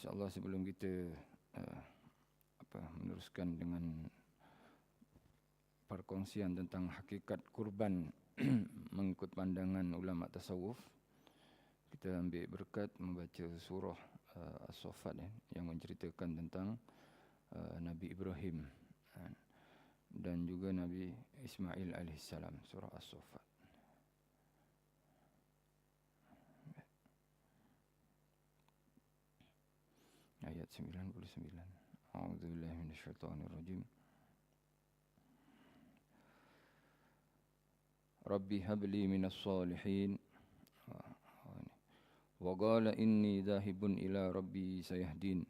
InsyaAllah sebelum kita meneruskan dengan perkongsian tentang hakikat kurban mengikut pandangan ulama tasawuf, kita ambil berkat membaca surah As-Saffat yang menceritakan tentang Nabi Ibrahim dan juga Nabi Ismail alaihissalam, surah As-Saffat. Ayat 99. A'udzubillahi minasyaitonirrajim. Rabbi habli minas salihin. Wa qala inni dhahibun ila rabbi sayahdin.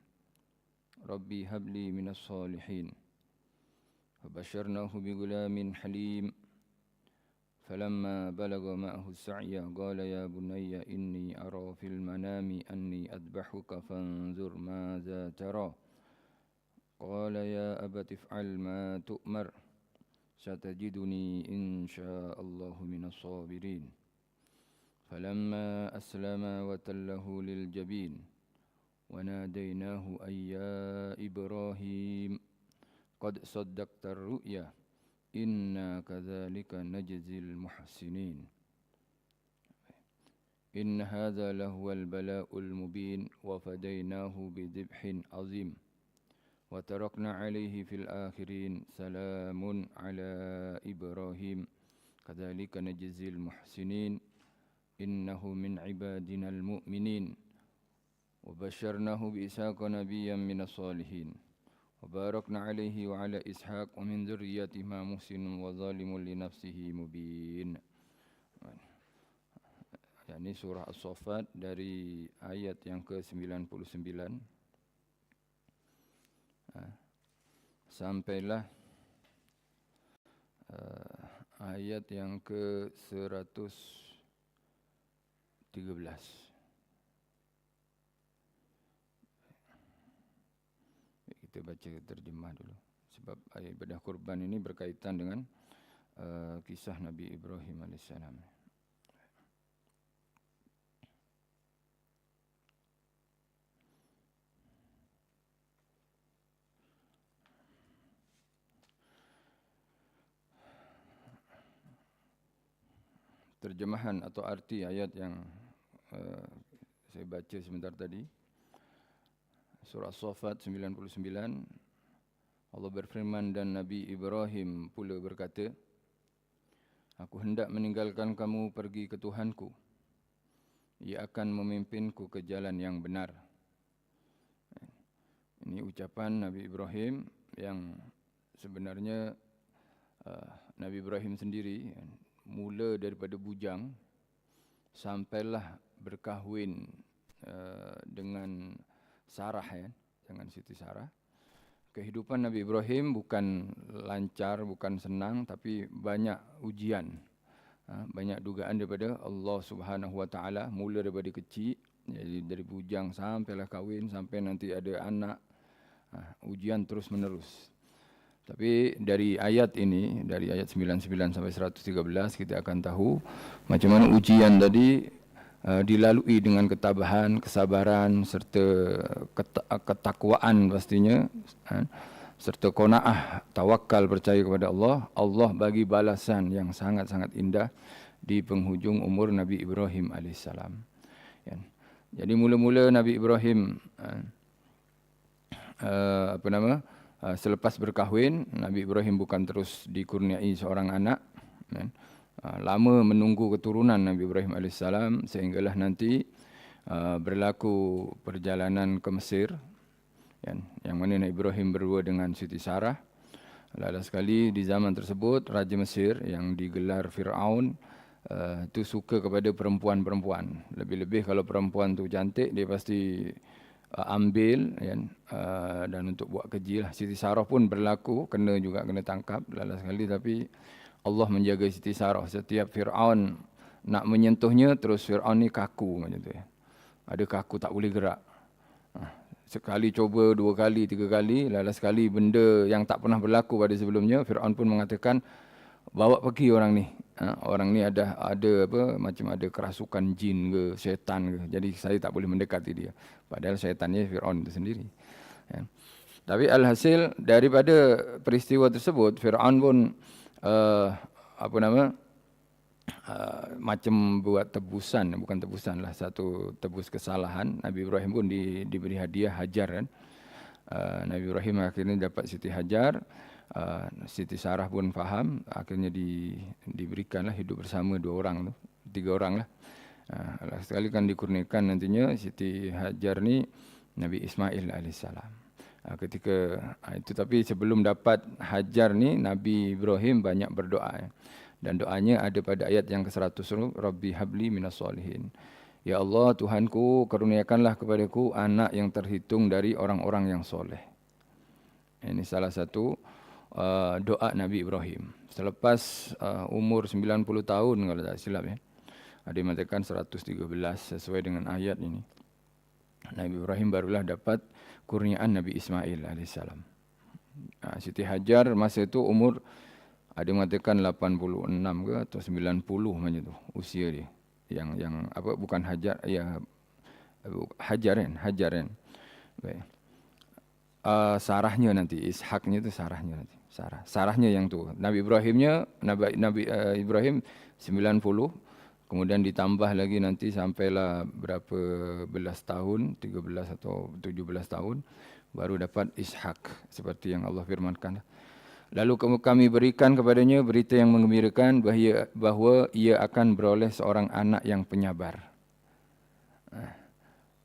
Rabbi habli minas salihin. Fabasharnahu bigulamin halim. فلما بلغ معه السعي قال يا بني إني أرى في المنام أني أذبحك فانظر ماذا ترى قال يا أبت افعل ما تؤمر ستجدني إن شاء الله من الصابرين فلما أسلما وتله للجبين وناديناه أن يا إبراهيم قد صدقت الرؤيا Inna kadzalika najzil muhsinin. Inna hadza lahuwal bala'ul mubin wa fadainahu bidhibhin azim. Wa tarakna alayhi fil akhirin salamun ala Ibrahim. Kadzalika najzil muhsinin. Innahu min ibadinal mu'minin. Wa basyarnahu bi Ishaqa nabiyyan minas salihin. وباركنا عليه وعلى إسحاق ومن ذريتهما محسن وظالم لنفسه مبين. Yani surah As-Saffat dari ayat yang ke-99 sampailah ayat yang ke-113. Kita baca terjemah dulu. Sebab ayat ibadah kurban ini berkaitan dengan kisah Nabi Ibrahim AS. Terjemahan atau arti ayat yang saya baca sebentar tadi. Surah As-Saffat 99, Allah berfirman dan Nabi Ibrahim pula berkata, Aku hendak meninggalkan kamu pergi ke Tuhanku. Ia akan memimpinku ke jalan yang benar. Ini ucapan Nabi Ibrahim yang sebenarnya Nabi Ibrahim sendiri mula daripada bujang sampailah berkahwin dengan Sarah dengan Siti Sarah. Kehidupan Nabi Ibrahim bukan lancar, bukan senang, tapi banyak ujian. Banyak dugaan daripada Allah Subhanahu Wa Taala, mula daripada kecil, jadi dari bujang sampailah kahwin, sampai nanti ada anak. Ujian terus menerus. Tapi dari ayat ini, dari ayat 99 sampai 113 kita akan tahu macam mana ujian tadi dilalui dengan ketabahan, kesabaran serta ketakwaan pastinya, serta qanaah, tawakal, percaya kepada Allah. Allah bagi balasan yang sangat-sangat indah di penghujung umur Nabi Ibrahim AS. Jadi mula-mula Nabi Ibrahim selepas berkahwin, Nabi Ibrahim bukan terus dikurniai seorang anak. Lama menunggu keturunan Nabi Ibrahim AS sehinggalah nanti berlaku perjalanan ke Mesir, yang mana Nabi Ibrahim berdua dengan Siti Sarah. Lala sekali di zaman tersebut Raja Mesir yang digelar Fir'aun itu suka kepada perempuan-perempuan. Lebih-lebih kalau perempuan tu cantik, dia pasti ambil dan untuk buat keji lah. Siti Sarah pun berlaku, kena tangkap lala sekali, tapi Allah menjaga Siti Sarah. Setiap Fir'aun nak menyentuhnya, terus Fir'aun ni kaku macam tu. Ada kaku, tak boleh gerak. Sekali coba, 2 kali, 3 kali, lala sekali benda yang tak pernah berlaku pada sebelumnya, Fir'aun pun mengatakan, bawa pergi orang ni. Orang ni ada apa macam ada kerasukan jin ke, syaitan ke. Jadi saya tak boleh mendekati dia. Padahal syaitannya Firaun itu sendiri. Ya. Tapi alhasil daripada peristiwa tersebut Firaun pun apa nama macam buat tebusan, bukan tebusan lah, satu tebus kesalahan. Nabi Ibrahim pun diberi hadiah Hajar kan. Nabi Ibrahim akhirnya dapat Siti Hajar. Siti Sarah pun faham, akhirnya diberikanlah hidup bersama 2 orang tu, 3 orang lah. Sekali kan dikurniakan nantinya Siti Hajar ni Nabi Ismail alaihissalam. Ketika itu, tapi sebelum dapat Hajar ni Nabi Ibrahim banyak berdoa. Dan doanya ada pada ayat yang ke-100, Rabbi habli minas solihin. Ya Allah, Tuhanku, karuniakanlah kepadaku anak yang terhitung dari orang-orang yang soleh. Ini salah satu doa Nabi Ibrahim. Selepas umur 90 tahun kalau tak silap ya. Ada yang mengatakan 113 sesuai dengan ayat ini. Nabi Ibrahim barulah dapat kurniaan Nabi Ismail alaihissalam. Siti Hajar masa itu umur ada yang mengatakan 86 ke atau 90 macam tu usia dia. Yang apa bukan Hajar ya, Hajar kan. Baik. Sarahnya nanti, Ishaknya itu Sarahnya nanti. Sarahnya yang tu. Nabi Ibrahim 90, kemudian ditambah lagi nanti sampailah berapa belas tahun, 13 atau 17 tahun baru dapat Ishak seperti yang Allah firmankan. Lalu kami berikan kepadanya berita yang menggembirakan bahawa ia akan beroleh seorang anak yang penyabar.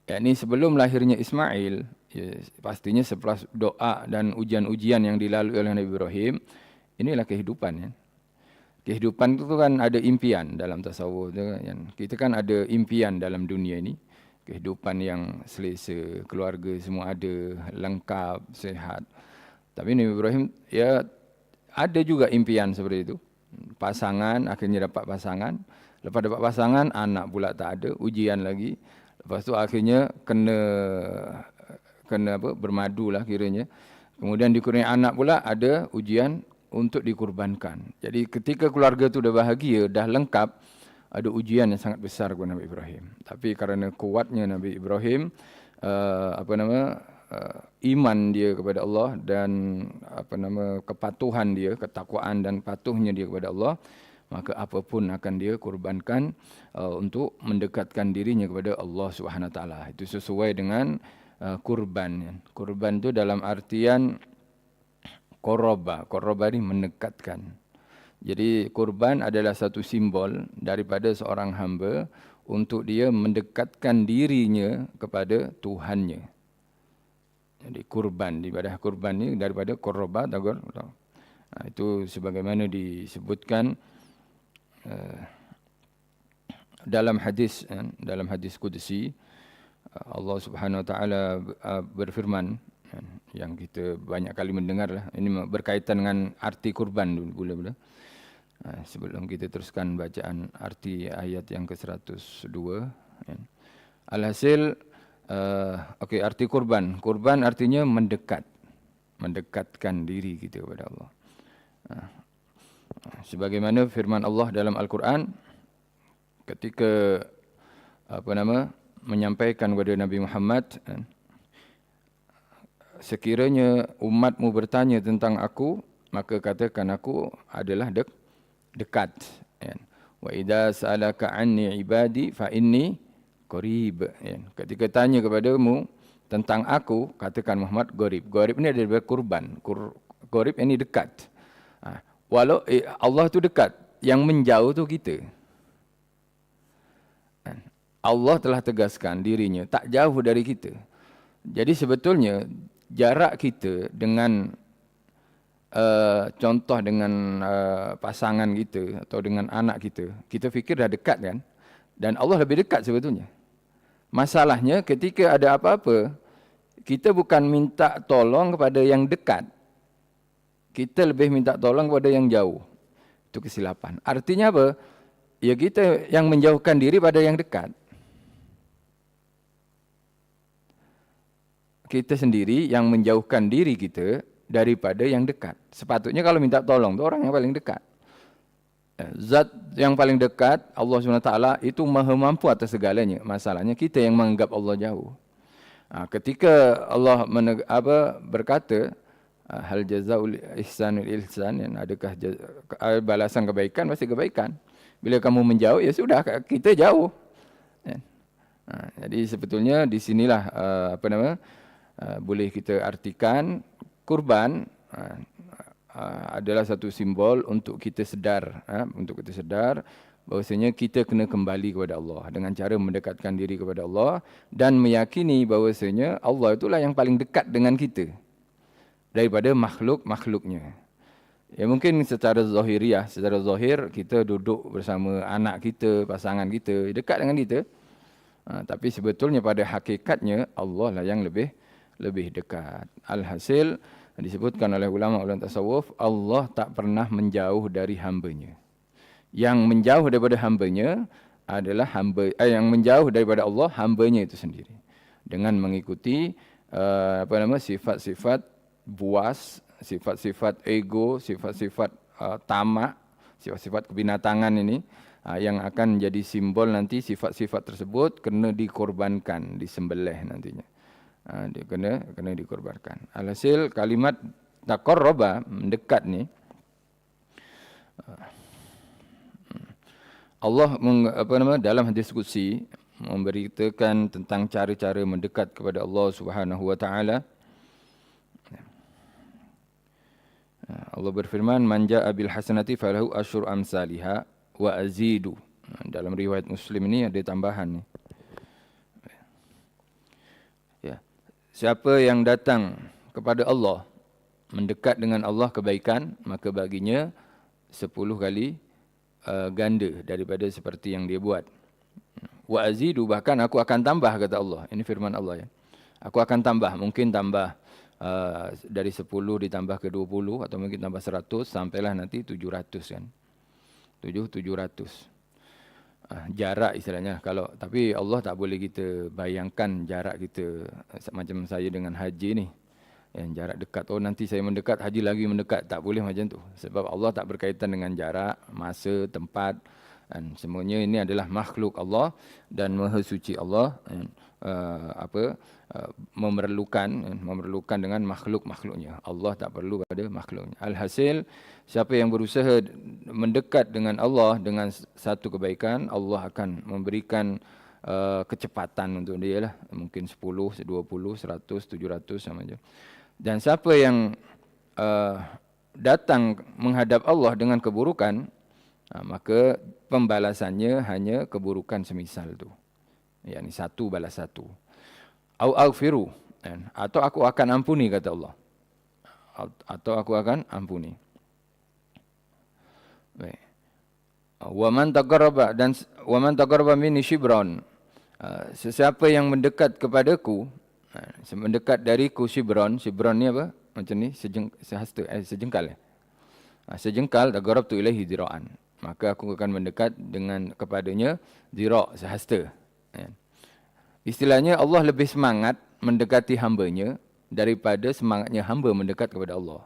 Yakni sebelum lahirnya Ismail, ya, pastinya setelah doa dan ujian-ujian yang dilalui oleh Nabi Ibrahim, inilah kehidupan ya. Kehidupan itu kan ada impian dalam tasawuf. Kita kan ada impian dalam dunia ini. Kehidupan yang selesa, keluarga semua ada, lengkap, sehat. Tapi Nabi Ibrahim ya ada juga impian seperti itu. Pasangan, akhirnya dapat pasangan. Lepas dapat pasangan, anak pula tak ada, ujian lagi. Lepas tu akhirnya kena apa, bermadu lah kiranya. Kemudian dikurniai anak pula ada ujian untuk dikurbankan. Jadi ketika keluarga tu dah bahagia, dah lengkap, ada ujian yang sangat besar kepada Nabi Ibrahim. Tapi kerana kuatnya Nabi Ibrahim, iman dia kepada Allah dan kepatuhan dia, ketakwaan dan patuhnya dia kepada Allah, maka apapun akan dia kurbankan untuk mendekatkan dirinya kepada Allah Subhanahu Wa Taala. Itu sesuai dengan kurban. Kurban itu dalam artian qoroba. Qoroba ini mendekatkan. Jadi kurban adalah satu simbol daripada seorang hamba untuk dia mendekatkan dirinya kepada Tuhannya. Jadi kurban, ibadah kurban ini daripada qoroba. Itu sebagaimana disebutkan dalam hadis qudsi, Allah Subhanahu Wa Taala berfirman, yang kita banyak kali mendengarlah. Ini berkaitan dengan arti kurban dulu mula-mula. Sebelum kita teruskan bacaan arti ayat yang ke-102. Alhasil, arti kurban. Kurban artinya mendekat, mendekatkan diri kita kepada Allah. Sebagaimana firman Allah dalam Al-Quran ketika menyampaikan kepada Nabi Muhammad, sekiranya umatmu bertanya tentang aku, maka katakan aku adalah dekat. Wa idza sa'alaka anni ibadi fa inni qarib. Ketika tanya kepadamu tentang aku, katakan Muhammad qarib. Qarib ini adalah kurban. Qarib ini dekat. Walau Allah tu dekat, yang menjauh tu kita. Allah telah tegaskan dirinya tak jauh dari kita. Jadi sebetulnya jarak kita dengan contoh dengan pasangan kita atau dengan anak kita, kita fikir dah dekat kan? Dan Allah lebih dekat sebetulnya. Masalahnya ketika ada apa-apa, kita bukan minta tolong kepada yang dekat. Kita lebih minta tolong kepada yang jauh. Itu kesilapan. Artinya apa? Ya kita yang menjauhkan diri pada yang dekat. Kita sendiri yang menjauhkan diri kita daripada yang dekat. Sepatutnya kalau minta tolong itu orang yang paling dekat. Zat yang paling dekat, Allah SWT, itu maha mampu atas segalanya. Masalahnya kita yang menganggap Allah jauh. Ketika Allah berkata, hal jazaul ihsanul ihsan, yang adakah balasan kebaikan, pasti kebaikan. Bila kamu menjauh, ya sudah, kita jauh. Jadi sebetulnya di sinilah boleh kita artikan kurban adalah satu simbol untuk kita sedar, bahwasanya kita kena kembali kepada Allah dengan cara mendekatkan diri kepada Allah dan meyakini bahwasanya Allah itulah yang paling dekat dengan kita daripada makhluk-makhluknya. Ya mungkin secara zahiriah, secara zahir kita duduk bersama anak kita, pasangan kita, dekat dengan kita. Tapi sebetulnya pada hakikatnya Allah lah yang lebih dekat. Alhasil disebutkan oleh ulama-ulama tasawuf, Allah tak pernah menjauh dari hambanya. Yang menjauh daripada hambanya adalah yang menjauh daripada Allah, hambanya itu sendiri. Dengan mengikuti sifat-sifat buas, sifat-sifat ego, sifat-sifat tamak, sifat-sifat kebinatangan ini, yang akan menjadi simbol nanti sifat-sifat tersebut kena dikorbankan, disembelih nantinya. Dia kena dikorbankan. Alhasil kalimat taqarraba, mendekat ni, Allah dalam hadis qudsi memberitakan tentang cara-cara mendekat kepada Allah Subhanahu wa taala. Allah berfirman, man jaa bil hasanati falahu asyru amsalihha wa azidu. Dalam riwayat Muslim ini ada tambahan ni. Siapa yang datang kepada Allah, mendekat dengan Allah kebaikan, maka baginya 10 kali ganda daripada seperti yang dia buat. Wa azidu, bahkan aku akan tambah, kata Allah. Ini firman Allah ya. Aku akan tambah, mungkin tambah dari 10 ditambah ke 20 atau mungkin tambah 100 sampailah nanti 700 kan. 700. Jarak istilahnya, tapi Allah tak boleh kita bayangkan jarak kita macam saya dengan haji ni, yang jarak dekat. Nanti saya mendekat, haji lagi mendekat, tak boleh macam tu. Sebab Allah tak berkaitan dengan jarak, masa, tempat, dan semuanya ini adalah makhluk Allah dan maha suci Allah. Memerlukan dengan makhluk-makhluknya. Allah tak perlu pada makhluknya. Alhasil, siapa yang berusaha mendekat dengan Allah dengan satu kebaikan, Allah akan memberikan kecepatan untuk dia lah. Mungkin 10, 20, 100, 700 sama je. Dan siapa yang datang menghadap Allah dengan keburukan, maka pembalasannya hanya keburukan semisal tu. Yani 1 balas 1. Au aghfiru, atau aku akan ampuni, kata Allah. Atau aku akan ampuni. Baik. Wa man taqarraba minni shibran. Sesiapa yang mendekat kepadaku, mendekat dariku shibran ni apa? Macam ni, sejengkal. Sejengkal, taqarrabtu ilaihi dira'an. Maka aku akan mendekat kepadanya dira', sehasta. Istilahnya Allah lebih semangat mendekati hambanya daripada semangatnya hamba mendekat kepada Allah.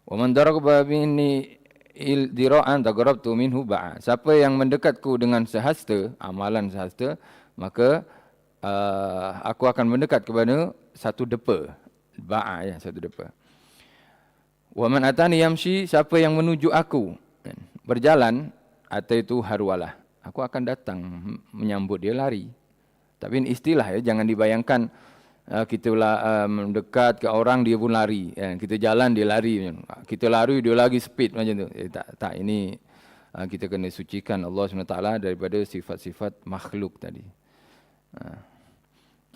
Wa man daraba minni dira'an taqarrabtu minhu ba'a. Siapa yang mendekatku dengan sehasta, amalan sehasta, maka aku akan mendekat kepada satu depa. Ba'a ya, satu depa. Wa man atani yamshi, siapa yang menuju aku berjalan, ataitu harwalah, aku akan datang menyambut dia, lari. Tapi ini istilah ya, jangan dibayangkan kita mendekat ke orang dia pun lari. Kita jalan dia lari. Kita lari dia lagi speed macam tu. Tak, ini kita kena sucikan Allah SWT daripada sifat-sifat makhluk tadi.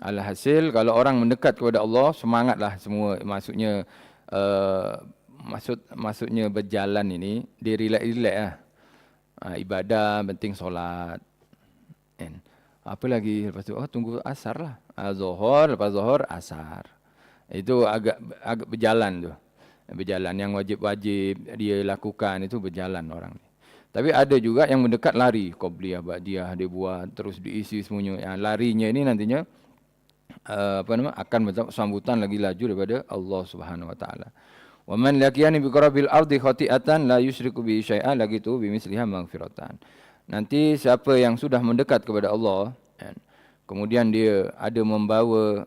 Alhasil kalau orang mendekat kepada Allah, semangatlah semua. Maksudnya berjalan ini, dia relax lah. Ibadah, penting solat. Apa lagi lepas tu? Tunggu asar lah. Zuhur, lepas zuhur, asar. Itu agak berjalan tu. Berjalan, yang wajib-wajib dia lakukan itu berjalan orang ni. Tapi ada juga yang mendekat lari. Qobliyah, ba'diyah dia buat, terus diisi semuanya. Yang larinya ini nantinya akan mendapat sambutan lagi laju daripada Allah Subhanahu Wa Taala. Wa man laqiyani bi qurabil ardi khati'atan la yusyriku bi syai'a laqitu bi misliha maghfiratan. Nanti siapa yang sudah mendekat kepada Allah, kan, kemudian dia ada membawa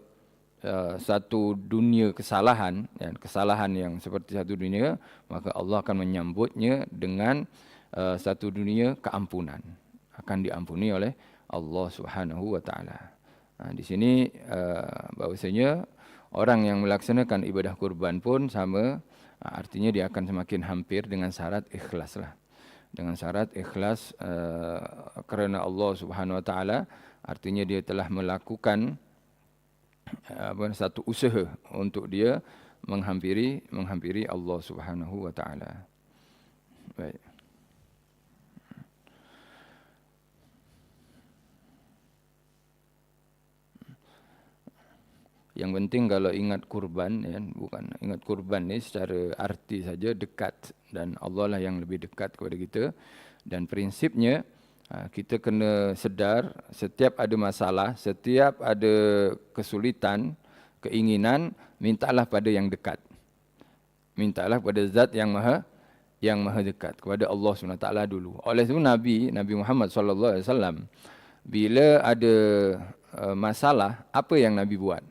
satu dunia kesalahan, kesalahan yang seperti satu dunia, maka Allah akan menyambutnya dengan satu dunia keampunan. Akan diampuni oleh Allah Subhanahu wa taala. Di sini bahwasanya orang yang melaksanakan ibadah kurban pun sama, artinya dia akan semakin hampir dengan syarat ikhlas lah. Dengan syarat ikhlas kerana Allah Subhanahu wa taala, artinya dia telah melakukan satu usaha untuk dia menghampiri Allah Subhanahu wa taala. Baik. Yang penting kalau ingat kurban, ya, bukan ingat kurban ni secara arti saja dekat, dan Allah lah yang lebih dekat kepada kita. Dan prinsipnya kita kena sedar setiap ada masalah, setiap ada kesulitan, keinginan, mintalah pada yang dekat. Mintalah kepada zat yang maha dekat, kepada Allah SWT dulu. Oleh itu Nabi Muhammad SAW bila ada masalah, apa yang Nabi buat?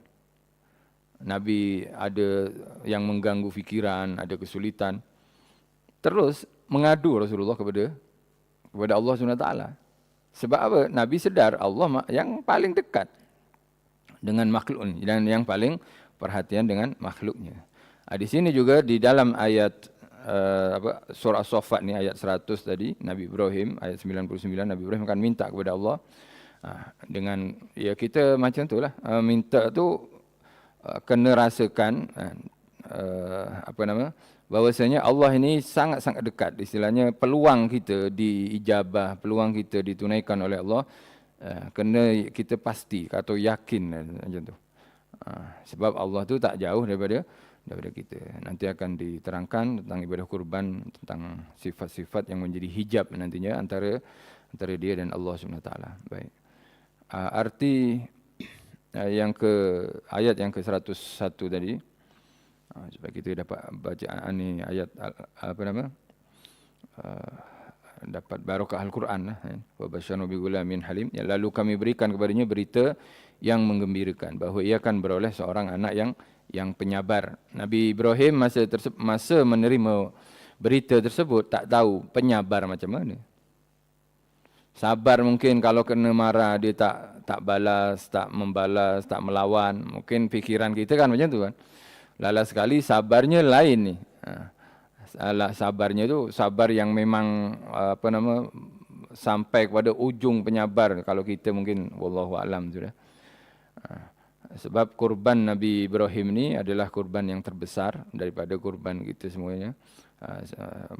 Nabi ada yang mengganggu fikiran, ada kesulitan, terus mengadu Rasulullah kepada Allah SWT. Sebab apa? Nabi sedar Allah yang paling dekat dengan makhluk ini, dan yang paling perhatian dengan makhluknya. Di sini juga di dalam ayat surah As-Saffat ni, ayat 100 tadi, Nabi Ibrahim, ayat 99, Nabi Ibrahim akan minta kepada Allah dengan, ya kita macam tu lah, minta tu kena rasakan bahwasanya Allah ini sangat-sangat dekat. Istilahnya peluang kita diijabah, peluang kita ditunaikan oleh Allah, kena kita pasti atau yakin macam tu. Sebab Allah tu tak jauh daripada kita. Nanti akan diterangkan tentang ibadah kurban, tentang sifat-sifat yang menjadi hijab nantinya antara dia dan Allah SWT. Baik. Arti ayat yang ke-101 tadi, supaya kita dapat bacaan ni, ayat dapat barakah Al-Quran lah. Wa basyarna bi ghulamin halim. Lalu kami berikan kepadanya berita yang menggembirakan, bahawa ia akan beroleh seorang anak yang penyabar. Nabi Ibrahim masa menerima berita tersebut tak tahu penyabar macam mana. Sabar mungkin kalau kena marah dia tak balas, tak membalas, tak melawan. Mungkin fikiran kita kan macam tu kan. Lala sekali sabarnya lain ni. Sabarnya tu sabar yang memang sampai kepada ujung penyabar. Kalau kita mungkin wallahu alam sudah. Sebab kurban Nabi Ibrahim ni adalah kurban yang terbesar daripada kurban kita semuanya.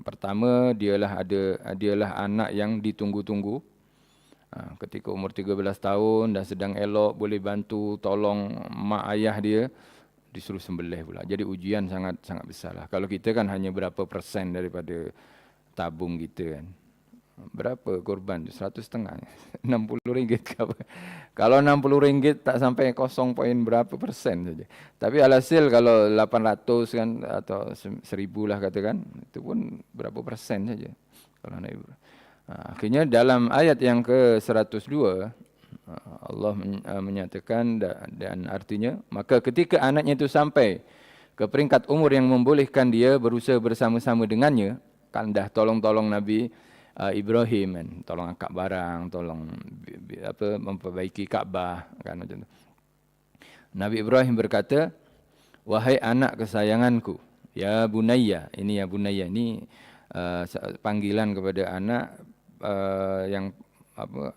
Pertama, dialah anak yang ditunggu-tunggu. Ketika umur 13 tahun dah sedang elok, boleh bantu tolong mak ayah dia, disuruh sembelih pula. Jadi ujian sangat besar lah. Kalau kita kan hanya berapa persen daripada tabung kita kan. Berapa korban tu? 100,500, 60 ringgit ke apa? Kalau 60 ringgit tak sampai 0, berapa persen saja. Tapi alhasil kalau 800 kan atau 1000 lah katakan, itu pun berapa persen saja. Kalau nak akhirnya dalam ayat yang ke-102 Allah menyatakan dan artinya, maka ketika anaknya itu sampai ke peringkat umur yang membolehkan dia berusaha bersama-sama dengannya, kan dah tolong Nabi Ibrahim kan, tolong angkat barang, tolong memperbaiki Kaabah kan macam tu. Nabi Ibrahim berkata, wahai anak kesayanganku, ya bunayya. Ini ya bunayya ini panggilan kepada anak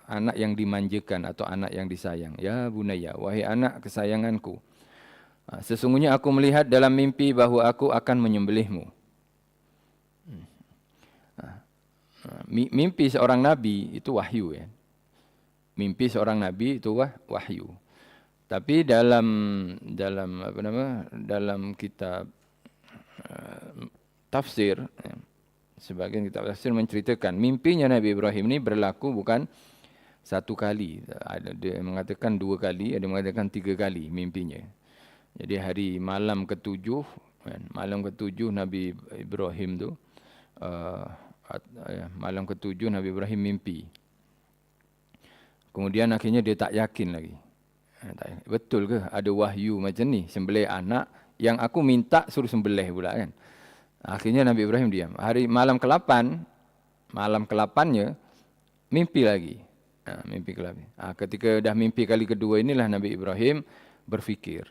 anak yang dimanjakan atau anak yang disayang. Ya bunayya, wahai anak kesayanganku. Sesungguhnya aku melihat dalam mimpi bahawa aku akan menyembelihmu. Mimpi seorang nabi itu wahyu ya. Mimpi seorang nabi itu wahyu. Tapi dalam kitab tafsir, sebagian kitab tafsir menceritakan mimpinya Nabi Ibrahim ini berlaku bukan satu kali. Ada dia mengatakan 2 kali, ada mengatakan 3 kali mimpinya. Jadi hari malam ke-7 Kan. Malam ke-7 Nabi Ibrahim tu, malam ke-7 Nabi Ibrahim mimpi. Kemudian akhirnya dia tak yakin lagi. Betul ke ada wahyu macam ni, sembelih anak yang aku minta suruh sembelih pula kan. Akhirnya Nabi Ibrahim diam. Malam ke-8, malam ke-8-nya mimpi lagi. Mimpi ke-8. Ketika dah mimpi kali kedua inilah Nabi Ibrahim berfikir.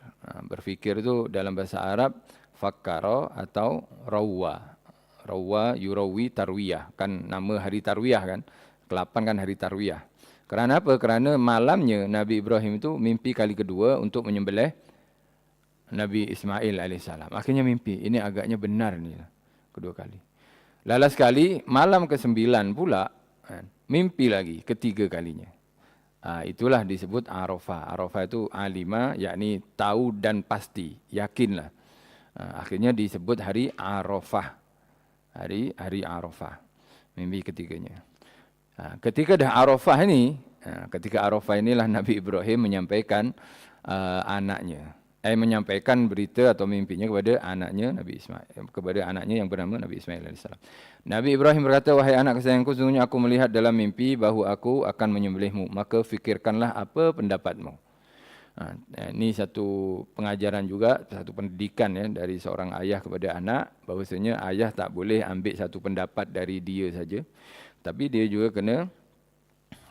Berfikir itu dalam bahasa Arab fakkara atau rawwa. Rawwa yurawi tarwiyah, kan nama hari tarwiyah kan. Ke-8 kan hari tarwiyah. Kerana apa? Kerana malamnya Nabi Ibrahim itu mimpi kali kedua untuk menyembelih Nabi Ismail AS. Akhirnya mimpi. Ini agaknya benar ni kedua kali. Lalas sekali, malam ke-9 pula, mimpi lagi ketiga kalinya. Itulah disebut Arafah. Arafah itu alima, yakni tahu dan pasti, yakinlah. Akhirnya disebut hari Arafah. Hari Arafah. Mimpi ketiganya. Ketika dah Arafah ini, ketika Arafah inilah Nabi Ibrahim menyampaikan anaknya. Menyampaikan berita atau mimpinya kepada anaknya Nabi Ismail, kepada anaknya yang bernama Nabi Ismail AS. Nabi Ibrahim berkata, wahai anak kesayanganku, sesungguhnya aku melihat dalam mimpi bahawa aku akan menyembelihmu, maka fikirkanlah apa pendapatmu. Ini satu pengajaran juga, satu pendidikan ya dari seorang ayah kepada anak, bahawasanya ayah tak boleh ambil satu pendapat dari dia saja, tapi dia juga kena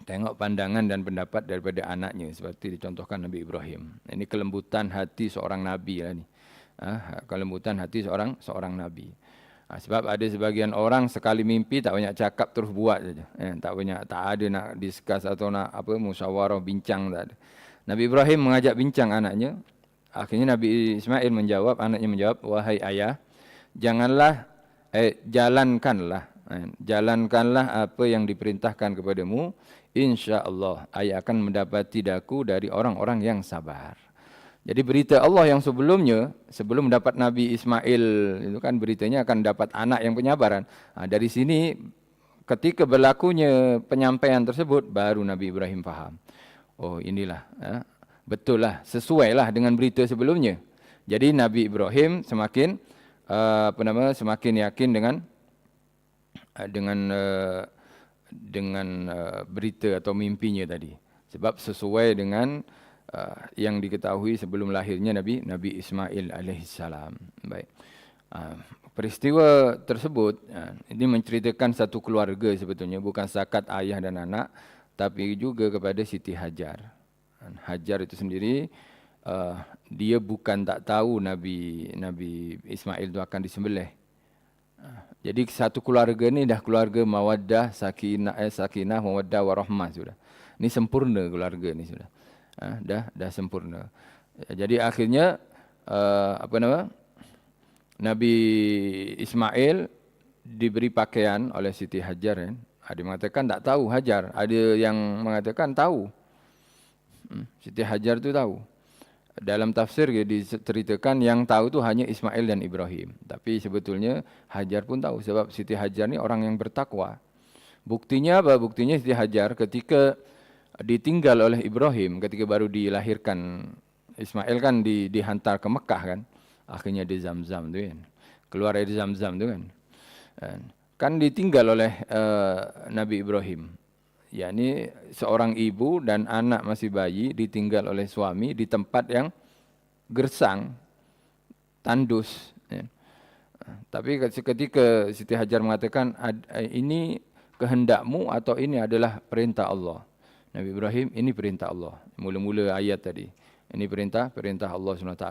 tengok pandangan dan pendapat daripada anaknya, seperti dicontohkan Nabi Ibrahim. Ini kelembutan hati seorang Nabi lah ni. Kelembutan hati seorang Nabi. Sebab ada sebagian orang sekali mimpi tak banyak cakap, terus buat saja. Tak ada nak discuss atau nak musyawarah, bincang, tak ada. Nabi Ibrahim mengajak bincang anaknya. Akhirnya Nabi Ismail menjawab, anaknya menjawab, wahai ayah, jalankanlah apa yang diperintahkan kepadamu, insya-Allah ayah akan mendapati daku dari orang-orang yang sabar. Jadi berita Allah yang sebelumnya, sebelum dapat Nabi Ismail itu kan beritanya akan dapat anak yang penyabaran. Dari sini ketika berlakunya penyampaian tersebut baru Nabi Ibrahim faham. Oh inilah, betul lah, sesuai lah dengan berita sebelumnya. Jadi Nabi Ibrahim semakin semakin yakin dengan berita atau mimpinya tadi. Sebab sesuai dengan yang diketahui sebelum lahirnya Nabi Ismail alaihissalam. Baik. Peristiwa tersebut ini menceritakan satu keluarga sebetulnya, bukan sakat ayah dan anak, tapi juga kepada Siti Hajar. Hajar itu sendiri dia bukan tak tahu Nabi Ismail itu akan disembelih. Jadi satu keluarga ni dah keluarga mawaddah, sakinah, mawaddah warahmah sudah. Ini sempurna keluarga ni sudah. Dah sempurna. Jadi akhirnya Nabi Ismail diberi pakaian oleh Siti Hajar kan. Ada yang mengatakan tak tahu Hajar, ada yang mengatakan tahu. Siti Hajar tu tahu. Dalam tafsir diceritakan yang tahu tu hanya Ismail dan Ibrahim. Tapi sebetulnya Hajar pun tahu sebab Siti Hajar ni orang yang bertakwa. Buktinya apa? Buktinya Siti Hajar ketika ditinggal oleh Ibrahim, ketika baru dilahirkan Ismail kan dihantar ke Mekah kan. Akhirnya di Zamzam tu kan. Keluar dari Zamzam tu kan. Kan ditinggal oleh Nabi Ibrahim. yakni seorang ibu dan anak masih bayi ditinggal oleh suami di tempat yang gersang, tandus. Ya. Tapi ketika Siti Hajar mengatakan ini kehendakmu atau ini adalah perintah Allah. Nabi Ibrahim, ini perintah Allah. Mula-mula ayat tadi. Ini perintah Allah SWT.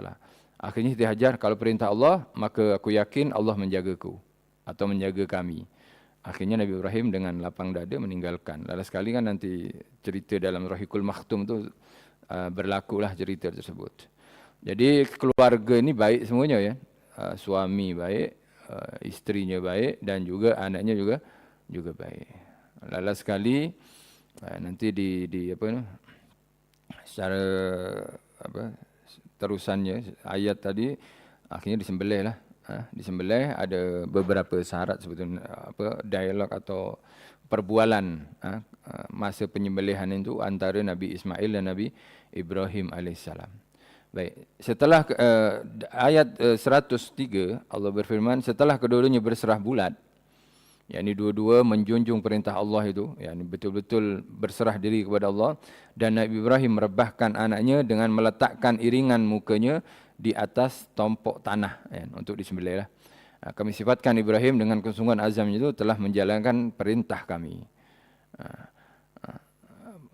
Akhirnya Siti Hajar, kalau perintah Allah, maka aku yakin Allah menjagaku atau menjaga kami. Akhirnya Nabi Ibrahim dengan lapang dada meninggalkan. Lalu sekali kan nanti cerita dalam Rahiqul Makhtum tu berlakulah cerita tersebut. Jadi keluarga ni baik semuanya ya. Suami baik, isterinya baik dan juga anaknya juga baik. Lalu sekali nanti di secara terusannya ayat tadi akhirnya disembelih lah. Disembelih ada beberapa syarat sebetulnya dialog atau perbualan masa penyembelihan itu antara Nabi Ismail dan Nabi Ibrahim alaihissalam. Baik, setelah ayat 103 Allah berfirman, setelah kedua-duanya berserah bulat, yakni dua-dua menjunjung perintah Allah itu, yakni betul-betul berserah diri kepada Allah, dan Nabi Ibrahim merebahkan anaknya dengan meletakkan iringan mukanya di atas tompok tanah untuk disembelih lah. Kami sifatkan Ibrahim dengan kesungguhan azamnya itu telah menjalankan perintah kami.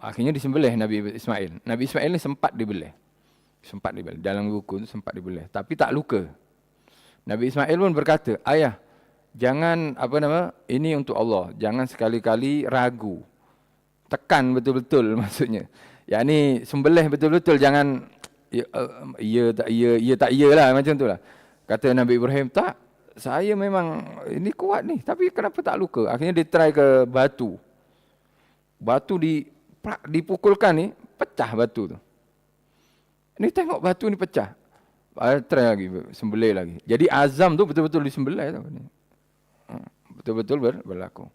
Akhirnya disembelih Nabi Ismail. Nabi Ismail ini sempat dibelih. Dalam buku itu sempat dibelih, tapi tak luka. Nabi Ismail pun berkata, ayah, jangan ini untuk Allah, jangan sekali-kali ragu. Tekan betul-betul maksudnya. Yakni sembelih betul-betul, jangan ya tak iya lah macam itulah. Kata Nabi Ibrahim, tak, saya memang ini kuat ni, tapi kenapa tak luka? Akhirnya dia try ke batu. Batu dipukulkan ni, pecah batu tu. Ni tengok batu ni pecah. Try lagi, sembelih lagi. Jadi azam tu betul-betul disembelih tu. Betul-betul berlaku.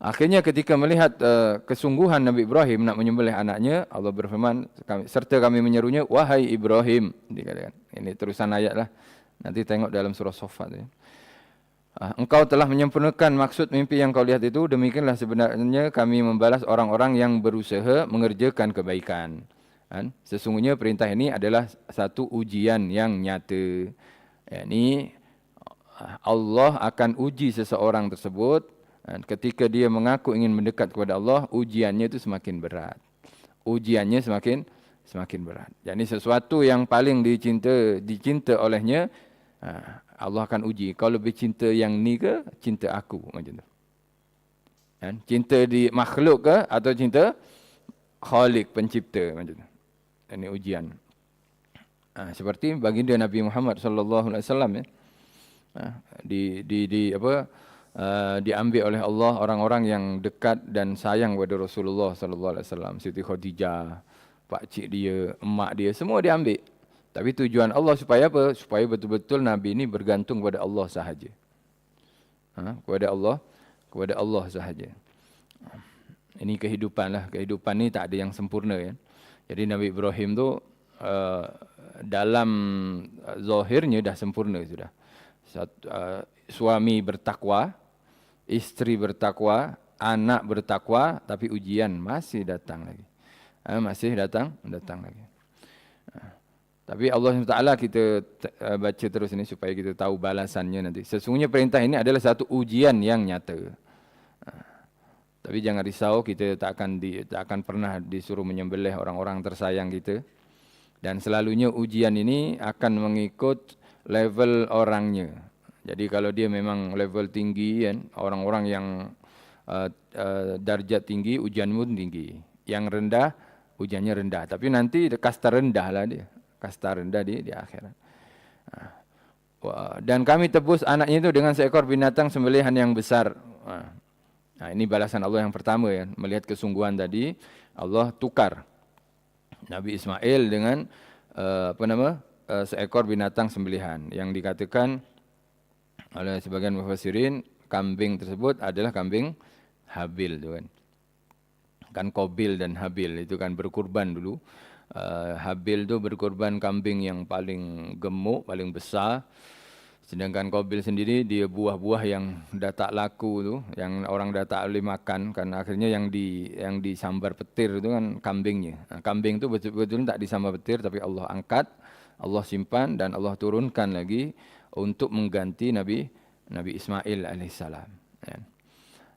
Akhirnya ketika melihat kesungguhan Nabi Ibrahim nak menyembelih anaknya, Allah berfirman, serta kami menyerunya, wahai Ibrahim. Dikatakan. Ini terusan ayat lah. Nanti tengok dalam surah Saffat. Engkau telah menyempurnakan maksud mimpi yang kau lihat itu, demikianlah sebenarnya kami membalas orang-orang yang berusaha mengerjakan kebaikan. Sesungguhnya perintah ini adalah satu ujian yang nyata. Yakni Allah akan uji seseorang tersebut ketika dia mengaku ingin mendekat kepada Allah, ujiannya itu semakin berat. Ujiannya semakin berat. Yakni sesuatu yang paling dicinta olehnya, Allah akan uji. Kau lebih cinta yang ni ke cinta aku? Macam tu. Cinta di makhluk ke atau cinta Khalik, pencipta? Macam tu. Ini ujian. Seperti baginda Nabi Muhammad sallallahu alaihi wasallam diambil oleh Allah orang-orang yang dekat dan sayang kepada Rasulullah sallallahu alaihi wasallam. Siti Khadijah, pak cik dia, emak dia, semua diambil. Tapi tujuan Allah supaya apa? Supaya betul-betul Nabi ini bergantung kepada Allah sahaja. Kepada Allah sahaja. Ini kehidupan lah. Kehidupan ni tak ada yang sempurna ya. Jadi Nabi Ibrahim tu dalam zahirnya dah sempurna sudah. Suami bertakwa, isteri bertakwa, anak bertakwa, tapi ujian masih datang lagi. Masih datang lagi. Tapi Allah SWT kita baca terus ini supaya kita tahu balasannya nanti. Sesungguhnya perintah ini adalah satu ujian yang nyata. Tapi jangan risau, kita tak akan pernah disuruh menyembelih orang-orang tersayang kita. Dan selalunya ujian ini akan mengikut level orangnya. Jadi kalau dia memang level tinggi, kan, orang-orang yang darjat tinggi, ujian pun tinggi. Yang rendah, ujiannya rendah. Tapi nanti kasta rendah lah dia. Kasta rendah di akhirat. Dan kami tebus anaknya itu dengan seekor binatang sembelihan yang besar. Ini balasan Allah yang pertama ya. Melihat kesungguhan tadi, Allah tukar Nabi Ismail dengan seekor binatang sembelihan yang dikatakan oleh sebagian mufassirin kambing tersebut adalah kambing Habil tu kan. Kan Qabil dan Habil itu kan berkurban dulu. Habil tu berkorban kambing yang paling gemuk, paling besar. Sedangkan Qabil sendiri dia buah-buah yang dah tak laku tu, yang orang dah tak boleh makan, karena akhirnya yang disambar petir itu kan kambingnya. Kambing tu betul-betul tak disambar petir, tapi Allah angkat, Allah simpan dan Allah turunkan lagi untuk mengganti Nabi Ismail alaihissalam.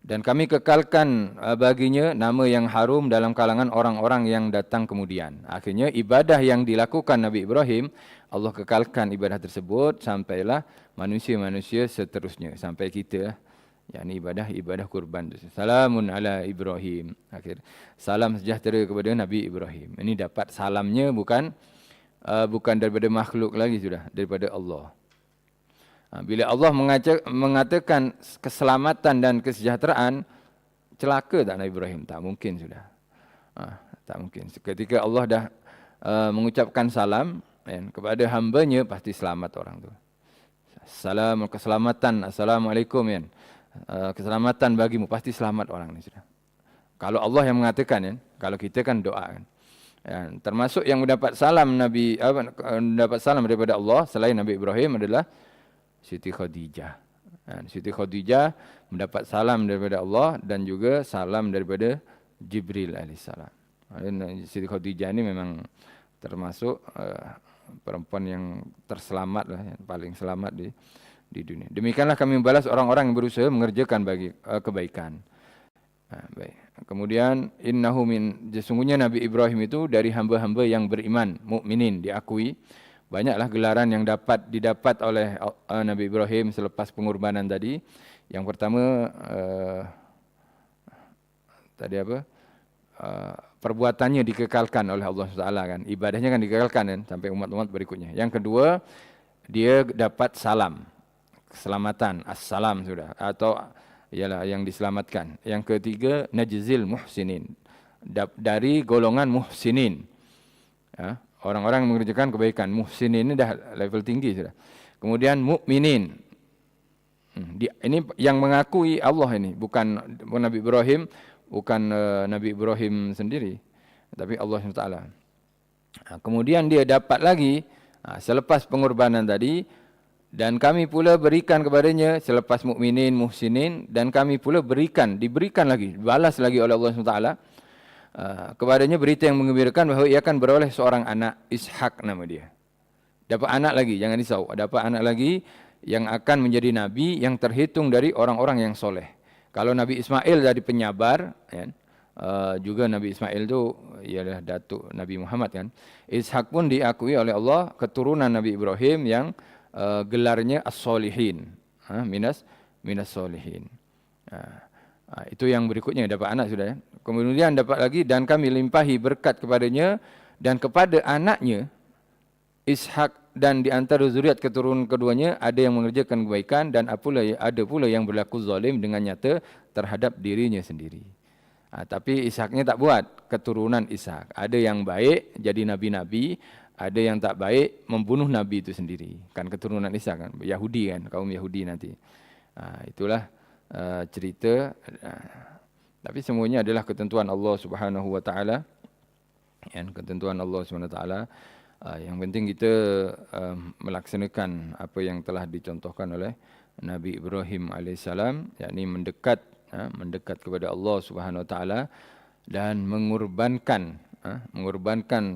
Dan kami kekalkan baginya nama yang harum dalam kalangan orang-orang yang datang kemudian. Akhirnya ibadah yang dilakukan Nabi Ibrahim, Allah kekalkan ibadah tersebut sampailah manusia-manusia seterusnya. Sampai kita, yakni ibadah kurban. Salamun ala Ibrahim. Akhir. Salam sejahtera kepada Nabi Ibrahim. Ini dapat salamnya bukan daripada makhluk lagi sudah, daripada Allah. Bila Allah mengatakan keselamatan dan kesejahteraan, celaka tak Nabi Ibrahim? Tak mungkin sudah. Tak mungkin. Ketika Allah dah mengucapkan salam kepada hambanya, pasti selamat orang tu. Salam, keselamatan, assalamualaikum. Keselamatan bagimu, pasti selamat orang ni sudah. Kalau Allah yang mengatakan, kalau kita kan doa kan. Ya, termasuk yang mendapat salam mendapat salam daripada Allah selain Nabi Ibrahim adalah Siti Khadijah. Siti Khadijah mendapat salam daripada Allah dan juga salam daripada Jibril alaihissalam. Siti Khadijah ini memang termasuk perempuan yang terselamat lah, yang paling selamat di dunia. Demikianlah kami membalas orang-orang yang berusaha mengerjakan kebaikan. Baik. Kemudian sesungguhnya Nabi Ibrahim itu dari hamba-hamba yang beriman, mukminin, diakui. Banyaklah gelaran yang didapat oleh Nabi Ibrahim selepas pengorbanan tadi. Yang pertama perbuatannya dikekalkan oleh Allah SWT kan. Ibadahnya kan dikekalkan kan sampai umat-umat berikutnya. Yang kedua, dia dapat salam. Keselamatan, assalam sudah, atau ialah yang diselamatkan. Yang ketiga, najzil muhsinin, dari golongan muhsinin. Ya, orang-orang yang mengerjakan kebaikan. Muhsinin ini dah level tinggi sudah. Kemudian mukminin. Ini yang mengakui Allah ini, bukan Nabi Ibrahim, bukan Nabi Ibrahim sendiri, tapi Allah SWT. Kemudian dia dapat lagi selepas pengorbanan tadi, dan kami pula berikan kepadanya selepas mukminin, muhsinin, dan kami pula diberikan lagi, balas lagi oleh Allah SWT kepadanya berita yang menggembirakan bahawa ia akan beroleh seorang anak, Ishak nama dia. Dapat anak lagi, jangan risau, dapat anak lagi yang akan menjadi nabi yang terhitung dari orang-orang yang soleh. Kalau Nabi Ismail dari penyabar, kan? Juga Nabi Ismail itu ialah datuk Nabi Muhammad kan. Ishak pun diakui oleh Allah keturunan Nabi Ibrahim yang gelarnya as-solihin, minas solihin. Itu yang berikutnya dapat anak sudah ya. Kemudian dapat lagi, dan kami limpahi berkat kepadanya dan kepada anaknya Ishak, dan di antara zuriat keturunan keduanya ada yang mengerjakan kebaikan dan ada pula yang berlaku zalim dengan nyata terhadap dirinya sendiri. Tapi Ishaknya tak buat keturunan Ishak. Ada yang baik jadi nabi-nabi, ada yang tak baik membunuh nabi itu sendiri. Kan keturunan Ishak kan, Yahudi kan, kaum Yahudi nanti. Itulah cerita. Tapi semuanya adalah ketentuan Allah Subhanahu wa taala. Yang ketentuan Allah Subhanahu wa taala. Yang penting kita melaksanakan apa yang telah dicontohkan oleh Nabi Ibrahim alaihissalam, yakni mendekat kepada Allah Subhanahu wa taala dan mengorbankan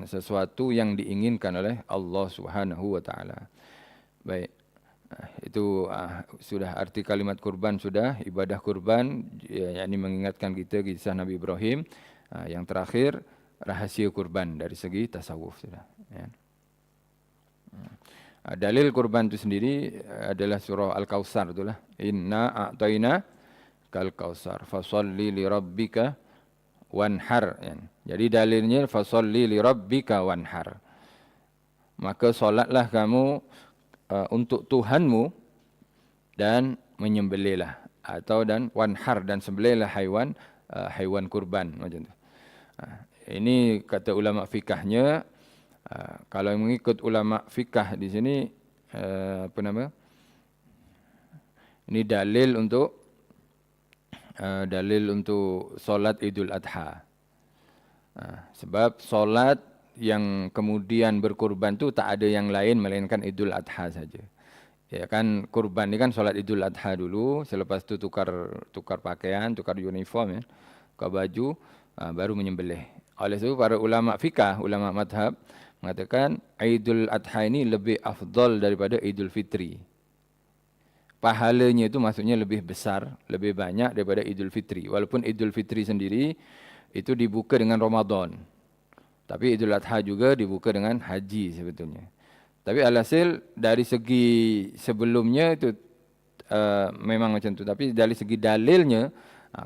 sesuatu yang diinginkan oleh Allah Subhanahu wa taala. Baik. Itu sudah arti kalimat kurban, sudah ibadah kurban, yakni mengingatkan kita kisah Nabi Ibrahim. Yang terakhir rahasia kurban dari segi tasawuf sudah. Ya. Dalil kurban itu sendiri adalah surah Al-Kautsar itulah. Inna a'tayna kal kautsar fasalli li rabbika wanhar. Ya. Jadi dalilnya fasalli li rabbika wanhar. Maka solatlah kamu untuk Tuhanmu dan menyembelihlah, atau dan wanhar, dan sembelihlah haiwan kurban macam tu. Ini kata ulama fikahnya. Kalau mengikut ulama fikah di sini ini dalil untuk solat Idul Adha. Sebab solat yang kemudian berkurban tu tak ada yang lain melainkan Idul Adha saja. Ya kan, kurban ni kan solat Idul Adha dulu, selepas tu tukar pakaian, tukar uniform ya, tukar baju, baru menyembelih. Oleh sebab para ulama fikah, ulama madhab mengatakan Idul Adha ini lebih afdal daripada Idul Fitri. Pahalanya itu maksudnya lebih besar, lebih banyak daripada Idul Fitri. Walaupun Idul Fitri sendiri itu dibuka dengan Ramadan. Tapi Idul Adha juga dibuka dengan haji sebetulnya. Tapi alhasil dari segi sebelumnya itu memang macam tu. Tapi dari segi dalilnya,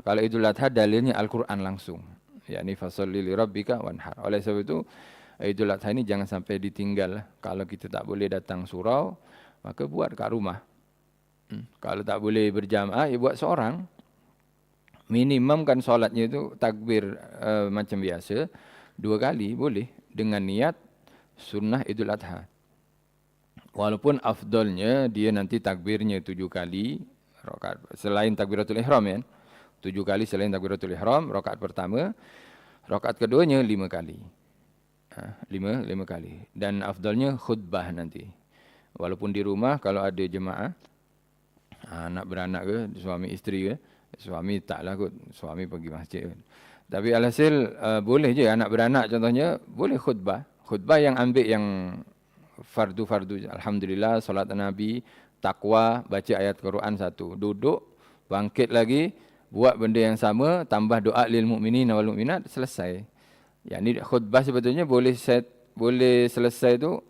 kalau Idul Adha dalilnya Al-Quran langsung. Yakni fasalli li rabbika wanhar. Oleh sebab itu Idul Adha ini jangan sampai ditinggal. Kalau kita tak boleh datang surau, maka buat kat rumah. Kalau tak boleh berjamaah, ya buat seorang. Minimum kan solatnya itu takbir macam biasa. 2 kali boleh dengan niat sunnah Idul Adha. Walaupun afdalnya dia nanti takbirnya 7 kali rakaat selain takbiratul ihram ya. 7 kali selain takbiratul ihram, rakaat pertama, rakaat keduanya 5 kali. lima kali. Dan afdalnya khutbah nanti. Walaupun di rumah kalau ada jemaah, anak beranak ke, suami isteri ke, suami taklah kot, suami pergi masjid kot. Tapi alhasil boleh je anak beranak contohnya, boleh khutbah. Khutbah yang ambil yang fardu-fardu. Alhamdulillah, solat Nabi, takwa, baca ayat Quran satu. Duduk, bangkit lagi, buat benda yang sama, tambah doa lil mu'minin wal mu'minat, selesai. Yang ni khutbah sebetulnya boleh selesai tu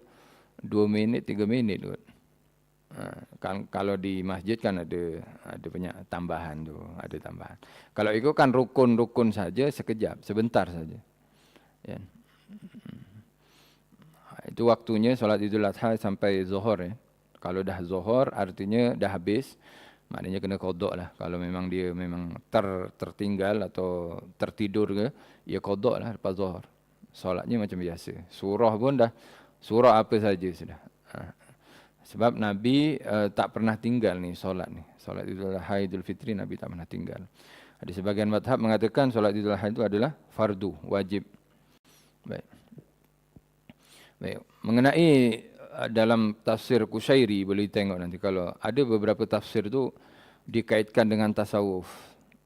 2 minit, 3 minit kot. Kan kalau di masjid kan ada banyak tambahan tu, ada tambahan. Kalau itu kan rukun-rukun saja sekejap, sebentar saja. Ya. Itu waktunya solat Idul Adha sampai Zuhur ya. Kalau dah Zuhur artinya dah habis, maknanya kena qada lah. Kalau memang dia tertinggal atau tertidur ke, ya qada lah lepas Zuhur. Solatnya macam biasa. Surah pun dah surah apa saja sudah. Sebab Nabi tak pernah tinggal ni solat ni. Solat Idul Adha, Idul Fitri Nabi tak pernah tinggal. Ada sebagian mazhab mengatakan solat Idul Adha itu adalah fardu, wajib. Baik. Mengenai dalam tafsir Qushairi boleh tengok nanti kalau ada beberapa tafsir tu dikaitkan dengan tasawuf.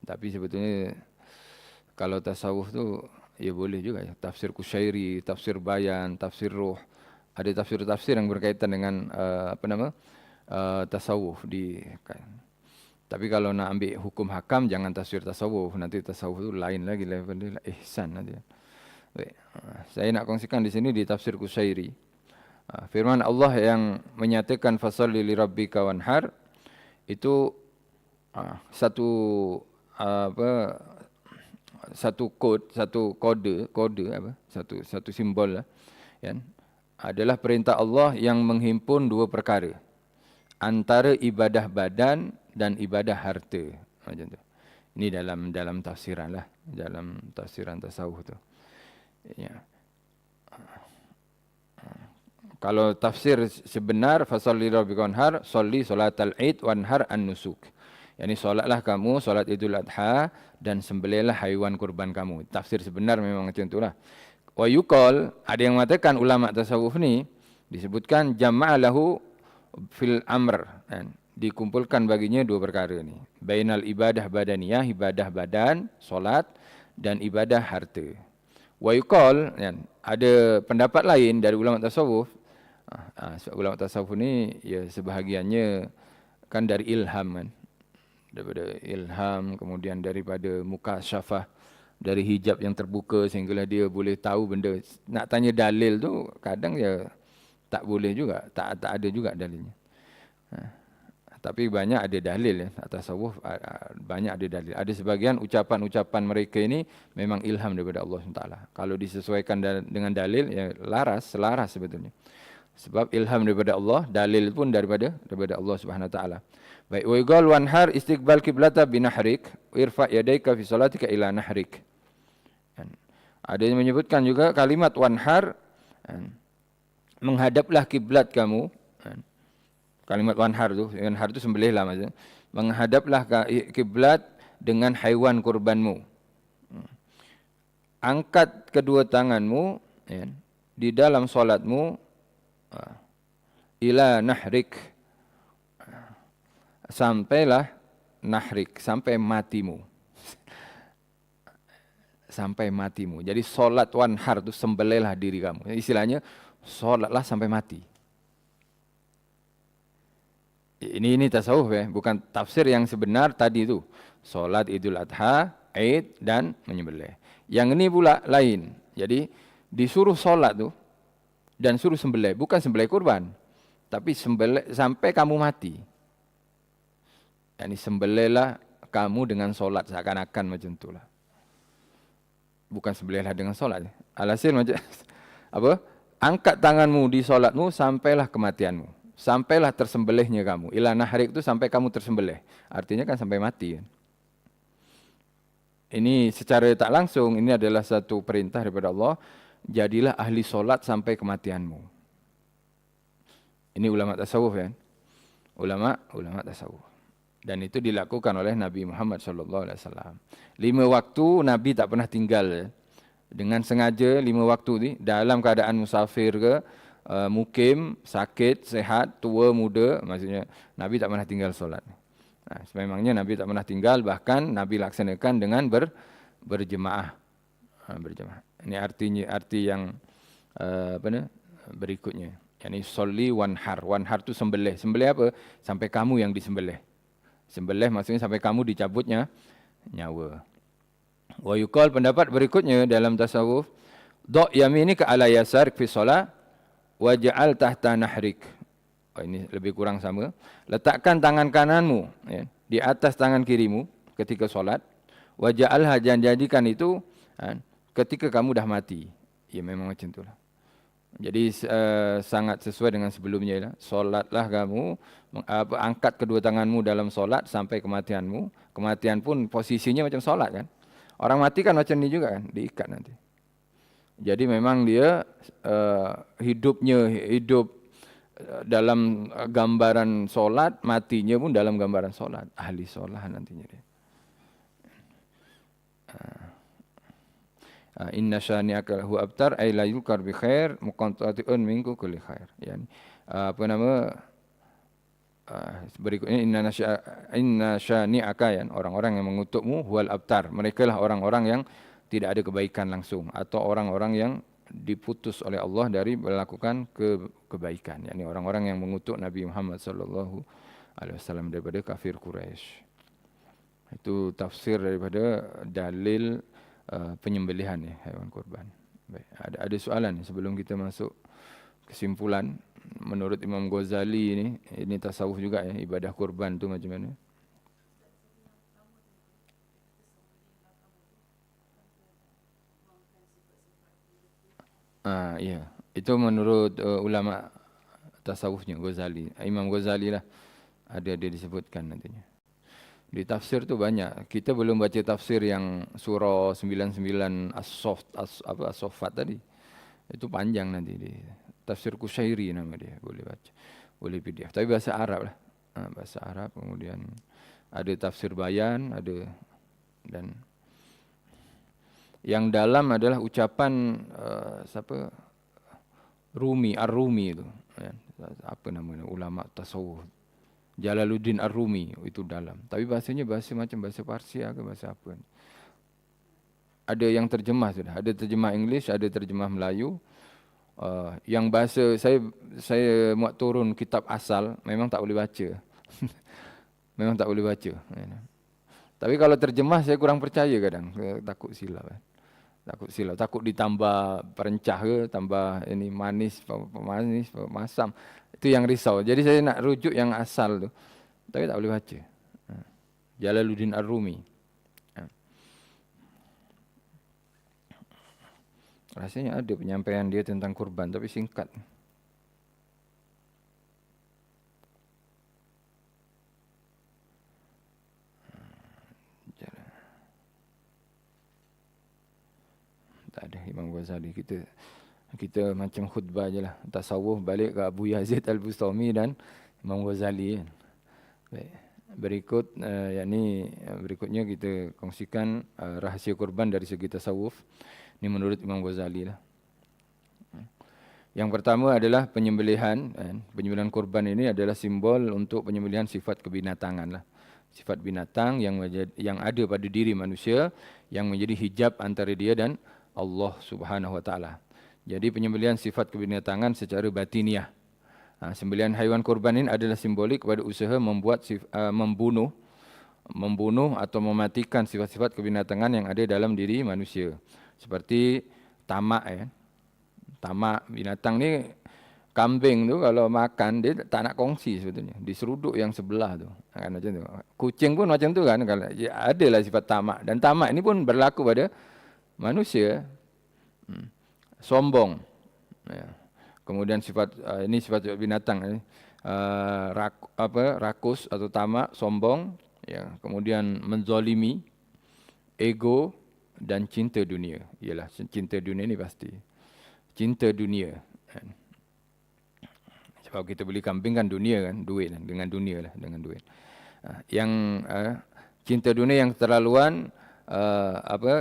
Tapi sebetulnya kalau tasawuf tu ya boleh juga ya. Tafsir Qushairi, tafsir Bayan, tafsir Ruh. Ada tafsir-tafsir yang berkaitan dengan tasawuf tapi kalau nak ambil hukum hakam jangan tafsir tasawuf, nanti tasawuf tu lain lagi level ihsan nanti. Baik. Saya nak kongsikan di sini di tafsir Qushairi. Firman Allah yang menyatakan fasalli li rabbika wanhar itu satu simbol lah, ya. Adalah perintah Allah yang menghimpun dua perkara antara ibadah badan dan ibadah harta. Macam tu. Ini dalam tafsiran lah, dalam tafsiran tasawuf tu. Ya. Kalau tafsir sebenar fasalli rabbika wanhar, solli salatal id wanhar an-nusuk. Yani solatlah kamu solat Idul Adha dan sembelihlah haiwan kurban kamu. Tafsir sebenar memang macam itulah. Wa yuqal, ada yang mengatakan ulama tasawuf ni disebutkan jama'alahu fil amr, kan? Dikumpulkan baginya dua perkara ni. Bainal ibadah badaniyah, ibadah badan, solat dan ibadah harta. Wa yuqal, kan? Ada pendapat lain dari ulama tasawuf. Ulama tasawuf ni ya sebahagiannya kan dari ilham kan. Daripada ilham, kemudian daripada mukasyafah, dari hijab yang terbuka sehinggalah dia boleh tahu benda. Nak tanya dalil tu kadang ya tak boleh juga, tak ada juga dalilnya. Tapi banyak ada dalil ya, tasawuf banyak ada dalil. Ada sebagian ucapan-ucapan mereka ini memang ilham daripada Allah SWT. Kalau disesuaikan dengan dalil ya selaras sebetulnya. Sebab ilham daripada Allah, dalil pun daripada Allah Subhanahu Wa Taala. Baik, wa yuqal wanhar istiqbal qiblata binahrik, irfa yadaika fi salatika ila nahrik. Ada yang menyebutkan juga kalimat wanhar, menghadaplah kiblat kamu. Kalimat wanhar tu sembelihlah maksudnya. Menghadaplah kiblat dengan haiwan kurbanmu. Angkat kedua tanganmu di dalam solatmu ila nahrik, sampailah nahrik, sampai matimu. Sampai matimu. Jadi solat wanhar itu sembelihlah diri kamu. Istilahnya solatlah sampai mati. Ini tasawuf ya, bukan tafsir yang sebenar tadi itu. Solat Idul Adha, Aid dan menyembelih. Yang ini pula lain. Jadi disuruh solat tu dan suruh sembelih, bukan sembelih kurban, tapi sembelih sampai kamu mati. Yani sembelihlah kamu dengan solat, seakan-akan macam itulah. Bukan sembelihlah dengan solat. Alhasil macam apa? Angkat tanganmu di solatmu sampailah kematianmu. Sampailah tersembelihnya kamu. Ila nahrik itu sampai kamu tersembelih. Artinya kan sampai mati. Kan? Ini secara tak langsung ini adalah satu perintah daripada Allah. Jadilah ahli solat sampai kematianmu. Ini ulama tasawuf kan? Ulama tasawuf. Dan itu dilakukan oleh Nabi Muhammad SAW. 5 waktu Nabi tak pernah tinggal. dengan sengaja 5 waktu ni dalam keadaan musafir ke, mukim, sakit, sehat, tua, muda, maksudnya Nabi tak pernah tinggal solat. Sememangnya Nabi tak pernah tinggal, bahkan Nabi laksanakan dengan berjemaah. Berjemaah. Ini arti yang berikutnya. Yani sholli wanhar. Wanhar tu sembelih. Sembelih apa? Sampai kamu yang disembelih. Sembelih maksudnya sampai kamu dicabutnya nyawa. Wa yuqal, pendapat berikutnya dalam tasawuf, do' yaminika ala yasarik fi solat wa ja'al tahta nahrik. Ini lebih kurang sama. Letakkan tangan kananmu ya, di atas tangan kirimu ketika solat. Wa ja'al hajan, jadikan itu ketika kamu dah mati. Ya memang macam itulah. Jadi sangat sesuai dengan sebelumnya lah. Solatlah kamu, angkat kedua tanganmu dalam solat sampai kematianmu. Kematian pun posisinya macam solat kan. Orang mati kan macam ni juga kan, diikat nanti. Jadi memang dia hidup dalam gambaran solat, matinya pun dalam gambaran solat. Ahli solat nantinya dia. Inna syani'aka lahu abtar ay la yukar bi khair muqantati'un minku kulli khair. Yani berikutnya inna syani'aka, ya, orang-orang yang mengutukmu huwal abtar. Mereka lah orang-orang yang tidak ada kebaikan langsung atau orang-orang yang diputus oleh Allah dari melakukan kebaikan. Yani orang-orang yang mengutuk Nabi Muhammad sallallahu alaihi wasallam daripada kafir Quraisy. Itu tafsir daripada dalil penyembelihan ya, haiwan kurban. Baik, ada soalan ni sebelum kita masuk kesimpulan. Menurut Imam Ghazali ini tasawuf juga ya, ibadah kurban tu macam mana? Ya, itu menurut ulama tasawufnya Ghazali. Imam Ghazali lah ada dia disebutkan nantinya. Di tafsir tu banyak. Kita belum baca tafsir yang surah 99 As-Saffat tadi. Itu panjang nanti di tafsir Kusyairi nama dia, boleh baca. Boleh PDF. Tapi bahasa Arab lah. Bahasa Arab, kemudian ada tafsir Bayan, ada, dan yang dalam adalah ucapan siapa? Rumi, Ar-Rumi itu. Ya, apa namanya? Ulama tasawuf. Jalaluddin Ar-Rumi itu dalam. Tapi bahasanya bahasa macam bahasa Parsi ke bahasa apa. Ada yang terjemah sudah. Ada terjemah English, ada terjemah Melayu. Yang bahasa saya muat turun kitab asal, memang tak boleh baca. Memang tak boleh baca. Tapi kalau terjemah saya kurang percaya kadang. Takut silap. Takut ditambah perencah ke, tambah ini manis, masam. Itu yang risau. Jadi saya nak rujuk yang asal tu. Tapi tak boleh baca. Jalaluddin Ar-Rumi. Rasanya ada penyampaian dia tentang kurban, tapi singkat. Tak ada Imam Ghazali. Kita macam khutbah je lah. Tasawuf balik ke Abu Yazid Al-Bustami dan Imam Ghazali. Baik. Berikutnya kita kongsikan rahsia kurban dari segi tasawuf. Ini menurut Imam Ghazali lah. Yang pertama adalah penyembelihan. Penyembelihan kurban ini adalah simbol untuk penyembelihan sifat kebinatangan lah. Sifat binatang yang ada pada diri manusia, yang menjadi hijab antara dia dan Allah Subhanahu Wa Taala. Jadi penyembelihan sifat kebinatangan secara batiniah. Sembelihan haiwan kurban ini adalah simbolik kepada usaha membunuh atau mematikan sifat-sifat kebinatangan yang ada dalam diri manusia. Seperti tamak ya. Tamak binatang ni, kambing tu kalau makan dia tak nak kongsi sebetulnya. Diseruduk yang sebelah tu. Kan macam tu. Kucing pun macam tu kan. Adalah sifat tamak, dan tamak ini pun berlaku pada manusia. Sombong. Ya. Kemudian ini sifat binatang rakus atau tamak, sombong, ya. Kemudian menzalimi, ego dan cinta dunia. Ialah cinta dunia ni pasti. Cinta dunia. Sebab kita beli kambing kan dunia kan, duit kan, dengan dunia lah, dengan duit. Yang cinta dunia yang keterlaluan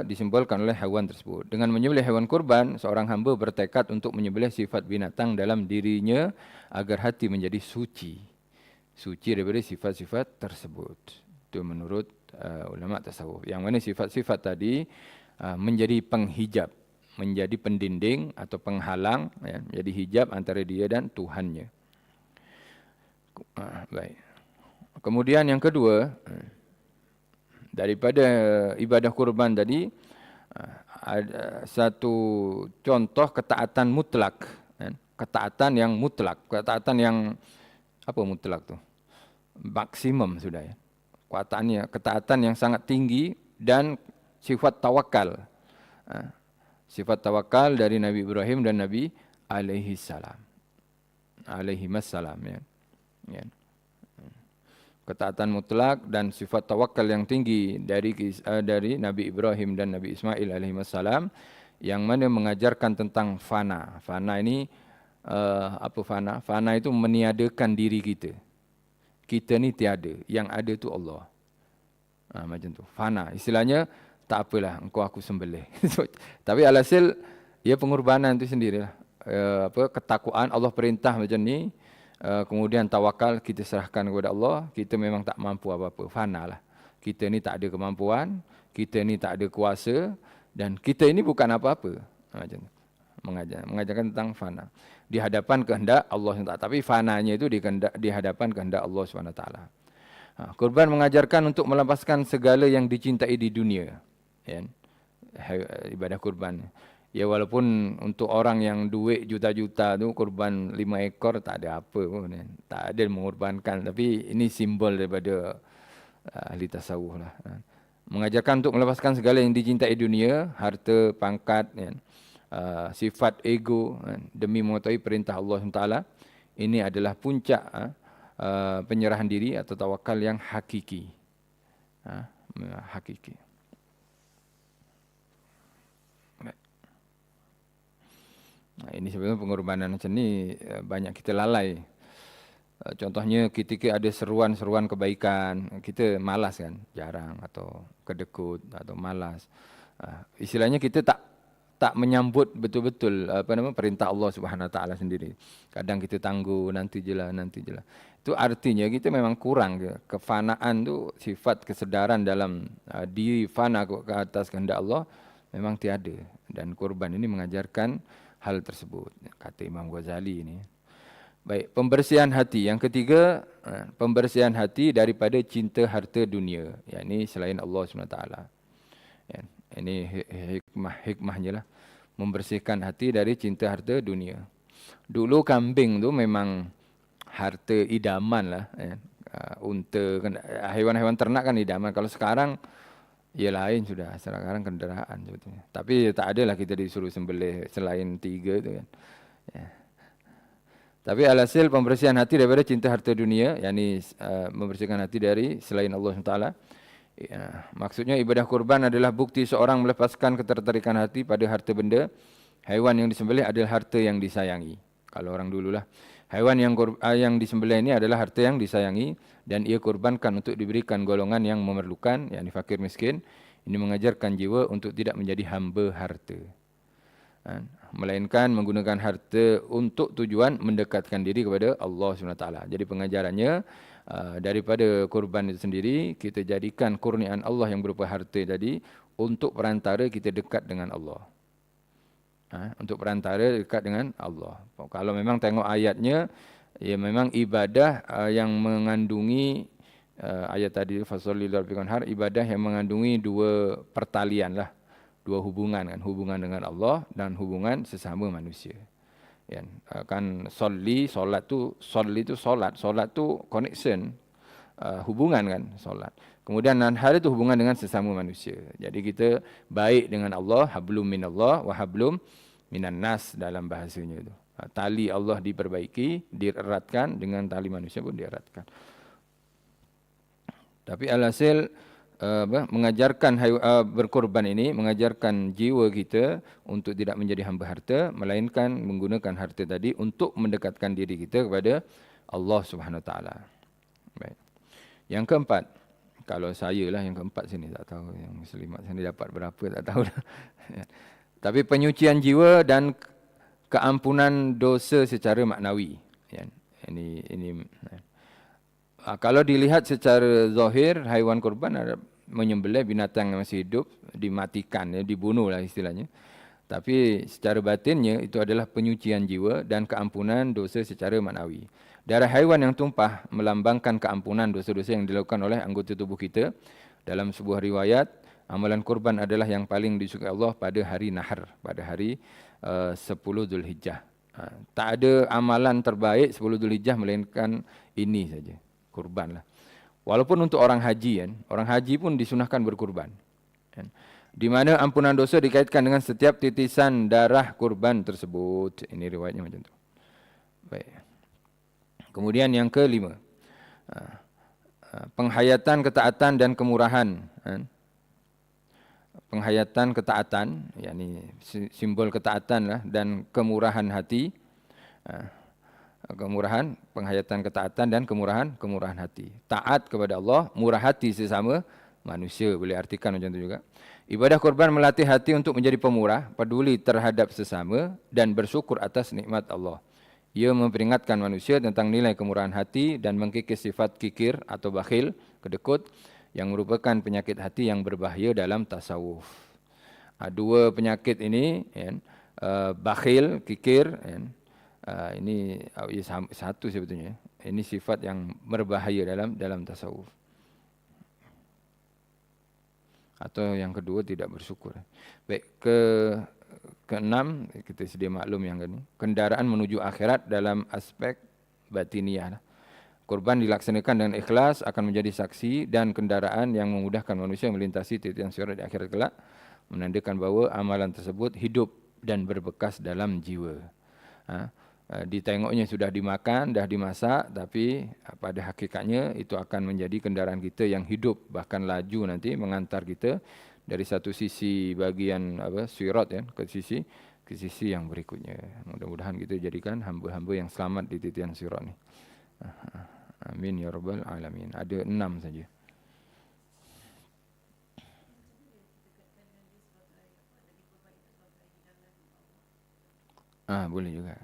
disimbolkan oleh hewan tersebut. Dengan menyembelih hewan kurban, seorang hamba bertekad untuk menyembelih sifat binatang dalam dirinya agar hati menjadi suci. Suci daripada sifat-sifat tersebut. Itu menurut ulama tasawuf. Yang mana sifat-sifat tadi menjadi penghijab, menjadi pendinding atau penghalang, ya, menjadi hijab antara dia dan Tuhannya. Baik. Kemudian yang kedua, daripada ibadah kurban tadi, ada satu contoh ketaatan mutlak. Ketaatan yang mutlak. Ketaatan yang, apa mutlak tu? Maksimum sudah ya. Ketaatan yang sangat tinggi dan sifat tawakal. Sifat tawakal dari Nabi Ibrahim dan Nabi alaihissalam. Alaihimassalam ya. Ya. Ketaatan mutlak dan sifat tawakal yang tinggi dari Nabi Ibrahim dan Nabi Ismail alaihissalam, yang mana mengajarkan tentang fana. Fana ini apa fana? Fana itu meniadakan diri kita. Kita ni tiada, yang ada tu Allah. Macam tu. Fana. Istilahnya tak apalah, engkau aku sembelih. Tapi alhasil ia pengorbanan tu sendirilah. Ketakwaan Allah perintah macam ni. Kemudian tawakal kita serahkan kepada Allah. Kita memang tak mampu apa-apa. Fana lah. Kita ni tak ada kemampuan. Kita ni tak ada kuasa. Dan kita ini bukan apa-apa. Macam tu. Mengajarkan tentang fana. Di hadapan kehendak Allah SWT. Tapi fananya itu di hadapan kehendak Allah SWT. Kurban mengajarkan untuk melepaskan segala yang dicintai di dunia. Ya. Ibadah kurban. Ya walaupun untuk orang yang duit juta-juta tu kurban 5 ekor tak ada apa pun. Ya. Tak ada mengorbankan. Tapi ini simbol daripada ahli tasawuf lah. Mengajarkan untuk melepaskan segala yang dicintai dunia. Harta, pangkat, ya. Sifat ego, demi mengetahui perintah Allah SWT. Ini adalah puncak penyerahan diri atau tawakal yang hakiki. Hakiki. Ini sebenarnya pengorbanan macam ni banyak kita lalai. Contohnya ketika ada seruan-seruan kebaikan, kita malas kan, jarang atau kedekut atau malas. Istilahnya kita tak menyambut betul-betul perintah Allah Subhanahu Wa Taala sendiri. Kadang kita tangguh, nanti jelah. Itu artinya kita memang kurang ke. Kefanaan tu sifat kesedaran dalam diri fana ke atas kehendak Allah memang tiada, dan kurban ini mengajarkan hal tersebut, kata Imam Ghazali ini. Baik, pembersihan hati. Yang ketiga, pembersihan hati daripada cinta harta dunia, yakni selain Allah Subhanahu Wa Taala. Ya. Ini hikmahnya lah. Membersihkan hati dari cinta harta dunia. Dulu kambing tu memang harta idaman lah. Ya. Unta, hewan-hewan ternak kan idaman. Kalau sekarang, ya lain sudah. Sekarang kenderaan sebetulnya. Tapi tak adalah kita disuruh sembelih selain 3 tu kan. Ya. Tapi alhasil pembersihan hati daripada cinta harta dunia, yakni membersihkan hati dari selain Allah SWT. Ya, maksudnya ibadah kurban adalah bukti seorang melepaskan ketertarikan hati pada harta benda. Haiwan yang disembelih adalah harta yang disayangi. Kalau orang dululah. Haiwan yang disembelih ini adalah harta yang disayangi dan ia kurbankan untuk diberikan golongan yang memerlukan, yakni fakir miskin. Ini mengajarkan jiwa untuk tidak menjadi hamba harta. Melainkan menggunakan harta untuk tujuan mendekatkan diri kepada Allah SWT. Jadi pengajarannya, daripada kurban itu sendiri, kita jadikan kurniaan Allah yang berupa harta tadi untuk perantara kita dekat dengan Allah. Untuk perantara dekat dengan Allah. Kalau memang tengok ayatnya, ya memang ibadah yang mengandungi ayat tadi fasolli lirabbikal wanhar, ibadah yang mengandungi 2 pertalian lah, 2 hubungan kan, hubungan dengan Allah dan hubungan sesama manusia. Ya, kan solat tu solat tu connection, hubungan kan solat. Kemudian nanhar itu hubungan dengan sesama manusia. Jadi kita baik dengan Allah, hablum minallah wa hablum minan nas dalam bahasanya itu. Tali Allah diperbaiki, dieratkan, dengan tali manusia pun dieratkan. Tapi alhasil mengajarkan berkorban ini mengajarkan jiwa kita untuk tidak menjadi hamba harta, melainkan menggunakan harta tadi untuk mendekatkan diri kita kepada Allah Subhanahu Wa Taala. Baik. Yang keempat, Kalau saya lah yang keempat sini, tak tahu yang muslimat sini dapat berapa, tak tahu dah. Tapi penyucian jiwa dan keampunan dosa secara maknawi. Ya. Ini kalau dilihat secara zahir, haiwan kurban ada menyembelih binatang yang masih hidup, dimatikan, ya, dibunuh lah istilahnya. Tapi secara batinnya itu adalah penyucian jiwa dan keampunan dosa secara maknawi. Darah haiwan yang tumpah melambangkan keampunan dosa-dosa yang dilakukan oleh anggota tubuh kita. Dalam sebuah riwayat, amalan kurban adalah yang paling disukai Allah pada hari Nahar, pada hari 10 Zulhijjah. Tak ada amalan terbaik 10 Zulhijjah melainkan ini saja, kurban lah. Walaupun untuk orang haji, kan, orang haji pun disunahkan berkurban. Kan. Di mana ampunan dosa dikaitkan dengan setiap titisan darah kurban tersebut. Ini riwayatnya macam tu. Baik. Kemudian yang kelima, penghayatan ketaatan dan kemurahan. Penghayatan ketaatan, yakni simbol ketaatan lah, dan kemurahan hati. Kemurahan, penghayatan ketaatan dan kemurahan hati. Taat kepada Allah, murah hati sesama manusia, boleh artikan macam tu juga. Ibadah kurban melatih hati untuk menjadi pemurah, peduli terhadap sesama dan bersyukur atas nikmat Allah. Ia memperingatkan manusia tentang nilai kemurahan hati dan mengkikis sifat kikir atau bakhil, kedekut, yang merupakan penyakit hati yang berbahaya dalam tasawuf. Dua penyakit ini, bakhil, kikir, ini satu sebetulnya. Ini sifat yang berbahaya dalam tasawuf. Atau yang kedua, tidak bersyukur. Baik, keenam, kita sedia maklum yang ini. Kendaraan menuju akhirat dalam aspek batiniah. Kurban dilaksanakan dengan ikhlas akan menjadi saksi dan kendaraan yang memudahkan manusia melintasi titian sirat di akhirat kelak, menandakan bahawa amalan tersebut hidup dan berbekas dalam jiwa. Ditengoknya sudah dimakan, dah dimasak, tapi pada hakikatnya itu akan menjadi kendaraan kita yang hidup, bahkan laju nanti mengantar kita dari satu sisi bagian sirat, ya, ke sisi yang berikutnya. Mudah-mudahan kita jadikan hamba-hamba yang selamat di titian sirat ni. Amin ya rabbal alamin. Ada 6 saja. Boleh juga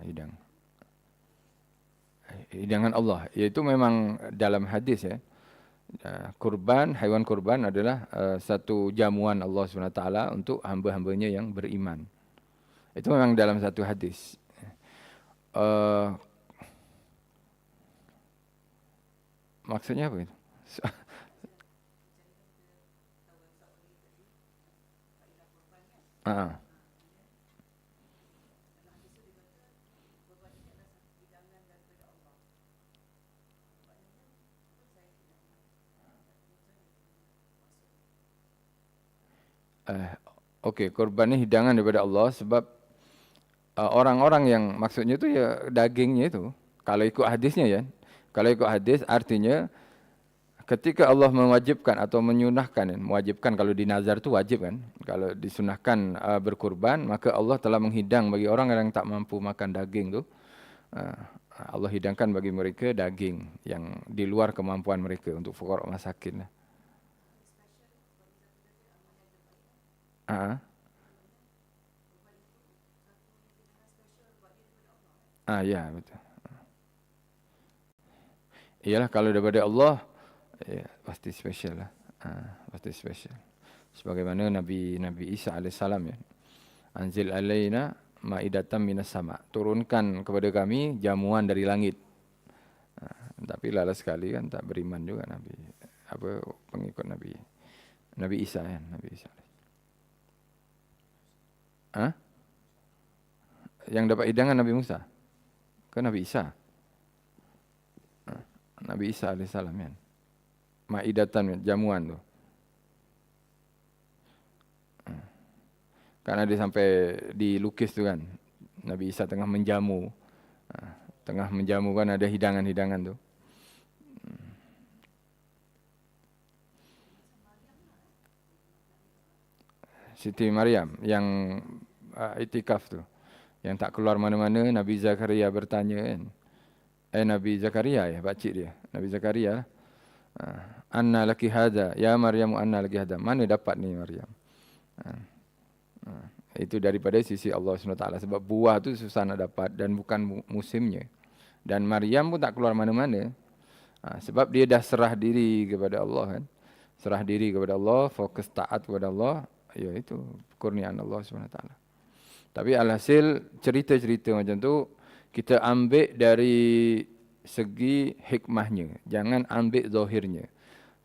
hidangan Allah, iaitu memang dalam hadis, ya. Kurban, haiwan kurban adalah satu jamuan Allah SWT untuk hamba-hambanya yang beriman. Itu memang dalam satu hadis. Maksudnya apa itu? Okey, kurban ni hidangan daripada Allah sebab orang-orang yang maksudnya tu ya dagingnya itu. Kalau ikut hadisnya, ya. Kalau ikut hadis artinya ketika Allah mewajibkan atau menyunahkan, mewajibkan kalau di nazar tu wajib kan. Kalau disunahkan berkurban, maka Allah telah menghidang bagi orang yang tak mampu makan daging tu. Allah hidangkan bagi mereka daging yang di luar kemampuan mereka untuk fuqara masakin. Ya, betul. Iyalah kalau daripada Allah, ya, pasti spesial lah. Pasti spesial. Sebagaimana Nabi Isa AS, ya. Anzil alaina ma'idatan minas sama. Turunkan kepada kami jamuan dari langit. Tapi lala sekali kan tak beriman juga Nabi. Pengikut Nabi Isa, ya. Nabi Isa. Yang dapat hidangan Nabi Musa? Ke Nabi Isa? Nabi Isa AS, ya. Ma'idatan, jamuan tu. Kan ada sampai dilukis tu kan. Nabi Isa tengah menjamu. Tengah menjamu kan ada hidangan-hidangan tu. Siti Maryam yang itikaf tu. Yang tak keluar mana-mana, Nabi Zakaria bertanya kan. Nabi Zakaria, ya, pakcik dia. Nabi Zakaria. Anna laki hadha, ya Maryam anna laki hadha. Mana dapat ni Maryam? Itu daripada sisi Allah SWT. Sebab buah tu susah nak dapat dan bukan musimnya. Dan Maryam pun tak keluar mana-mana. Sebab dia dah serah diri kepada Allah kan. Serah diri kepada Allah, fokus taat kepada Allah. Ya itu kurniaan Allah SWT. Tapi alhasil cerita-cerita macam tu kita ambil dari segi hikmahnya. Jangan ambil zahirnya.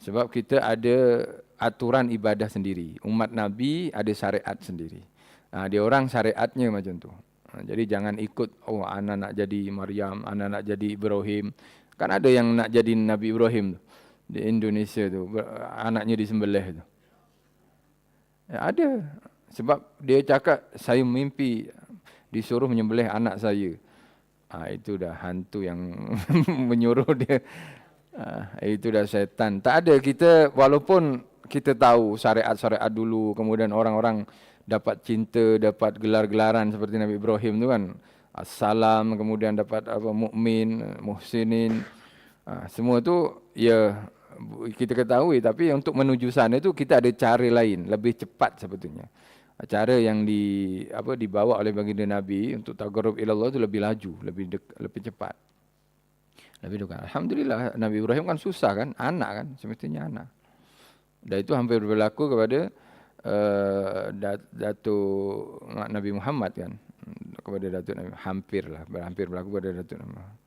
Sebab kita ada aturan ibadah sendiri. Umat Nabi ada syariat sendiri. Dia orang syariatnya macam tu. Jadi jangan ikut, oh anak nak jadi Maryam, anak nak jadi Ibrahim. Kan ada yang nak jadi Nabi Ibrahim tu, di Indonesia tu, anaknya disembelih tu. Ya, ada. Sebab dia cakap, saya mimpi disuruh menyembelih anak saya. Itu dah hantu yang menyuruh dia. Itu dah syaitan. Tak ada, kita walaupun kita tahu syariat-syariat dulu, kemudian orang-orang dapat cinta, dapat gelar-gelaran seperti Nabi Ibrahim tu kan. Assalam, kemudian dapat apa mukmin, muhsinin. Semua tu ya kita ketahui, tapi untuk menuju sana tu kita ada cara lain, lebih cepat sebetulnya. Cara yang dibawa oleh baginda Nabi untuk taqarrub ila Allah tu lebih laju, lebih cepat. Lebih dekat. Alhamdulillah Nabi Ibrahim kan susah kan, anak kan, semestinya anak. Dan itu hampir berlaku kepada Datuk Nabi Muhammad kan, kepada Datuk Nabi, hampir berlaku kepada Datuk Nabi Muhammad.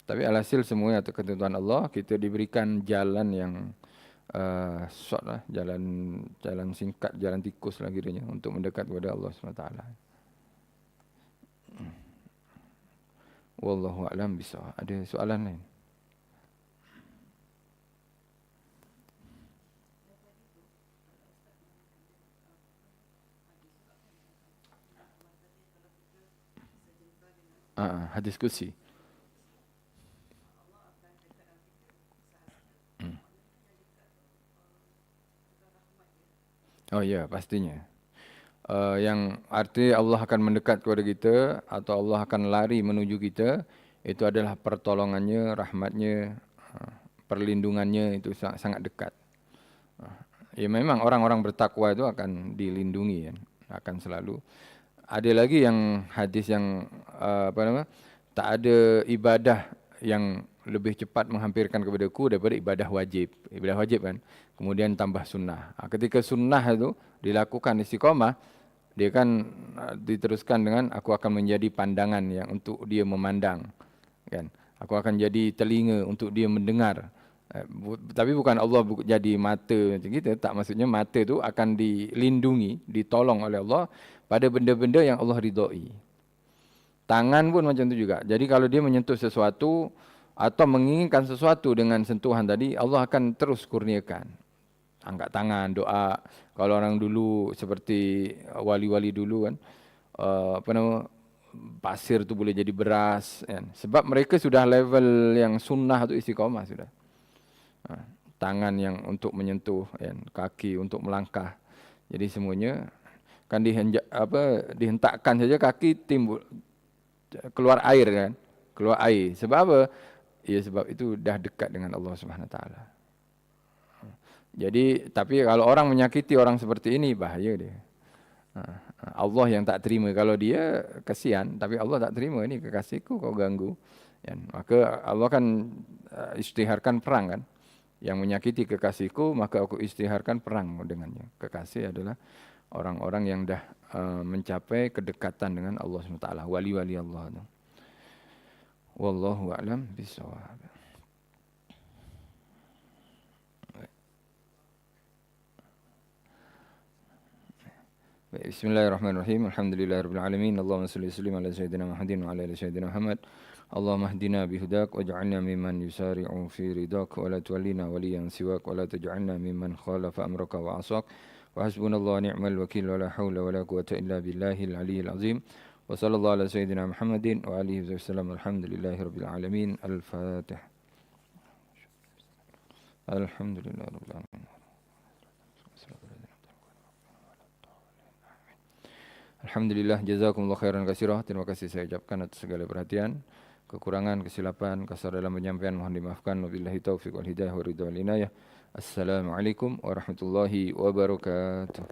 Tapi alhasil semuanya atas ketentuan Allah, kita diberikan jalan yang short lah, jalan singkat, jalan tikus lah kiranya untuk mendekat kepada Allah SWT. Wallahu a'lam bishawab. Ada soalan lain? Hadis kursi. Oh ya, pastinya. Yang arti Allah akan mendekat kepada kita atau Allah akan lari menuju kita, itu adalah pertolongannya, rahmatnya, perlindungannya itu sangat dekat. Ya memang orang-orang bertakwa itu akan dilindungi, akan selalu. Ada lagi yang hadis yang tak ada ibadah yang lebih cepat menghampirkan kepadaku daripada ibadah wajib. Ibadah wajib kan. Kemudian tambah sunnah. Ketika sunnah itu dilakukan istiqamah, dia kan diteruskan dengan aku akan menjadi pandangan yang untuk dia memandang. Kan. Aku akan jadi telinga untuk dia mendengar. Tapi bukan Allah jadi mata macam kita. Tak, maksudnya mata itu akan dilindungi, ditolong oleh Allah pada benda-benda yang Allah ridai. Tangan pun macam tu juga. Jadi kalau dia menyentuh sesuatu atau menginginkan sesuatu dengan sentuhan tadi, Allah akan terus kurniakan. Angkat tangan, doa. Kalau orang dulu seperti wali-wali dulu kan, pasir tu boleh jadi beras. Kan? Sebab mereka sudah level yang sunnah tu istiqamah sudah. Tangan yang untuk menyentuh, kan? Kaki untuk melangkah. Jadi semuanya kan dihentakkan saja kaki timbul keluar air kan, keluar air. Sebab apa? Ya sebab itu dah dekat dengan Allah Subhanahu Wa Taala. Jadi tapi kalau orang menyakiti orang seperti ini bahaya dia. Allah yang tak terima, kalau dia kasihan, tapi Allah tak terima, ini kekasihku kau ganggu. Kan? Maka Allah kan isytiharkan perang kan. Yang menyakiti kekasihku maka aku isytiharkan perang dengannya. Kekasih adalah orang-orang yang dah mencapai kedekatan dengan Allah SWT. Wali-wali Allah itu. Wallahu a'lam bishawab. Bismillahirrahmanirrahim. Alhamdulillahirabbil alamin. Allahumma shalli wa sallim ala sayyidina Muhammadin wa ala ali sayyidina Muhammad. Allahumma hdina bihudak waj'alna mimman yusari'u fi ridak wa la tuwallina waliyan siwak wa la taj'alna mimman khalafa amraka wa 'asak. Wa hasbunallahu ni'mal wakil wa la haula wa la quwwata illa billahil aliyyil azim. Wa sallallahu ala sayyidina Muhammadin wa alihi wasallam. Alhamdulillahirabbil alamin. Al-Fatih. Alhamdulillahirabbil alamin. Alhamdulillah, jazakumullah khairan katsira. Terima kasih saya ucapkan atas segala perhatian. Kekurangan, kesilapan, kasar dalam penyampaian mohon dimaafkan. Wabillahi taufiq wal hidayah wa ridha wal inayah. Assalamualaikum warahmatullahi wabarakatuh.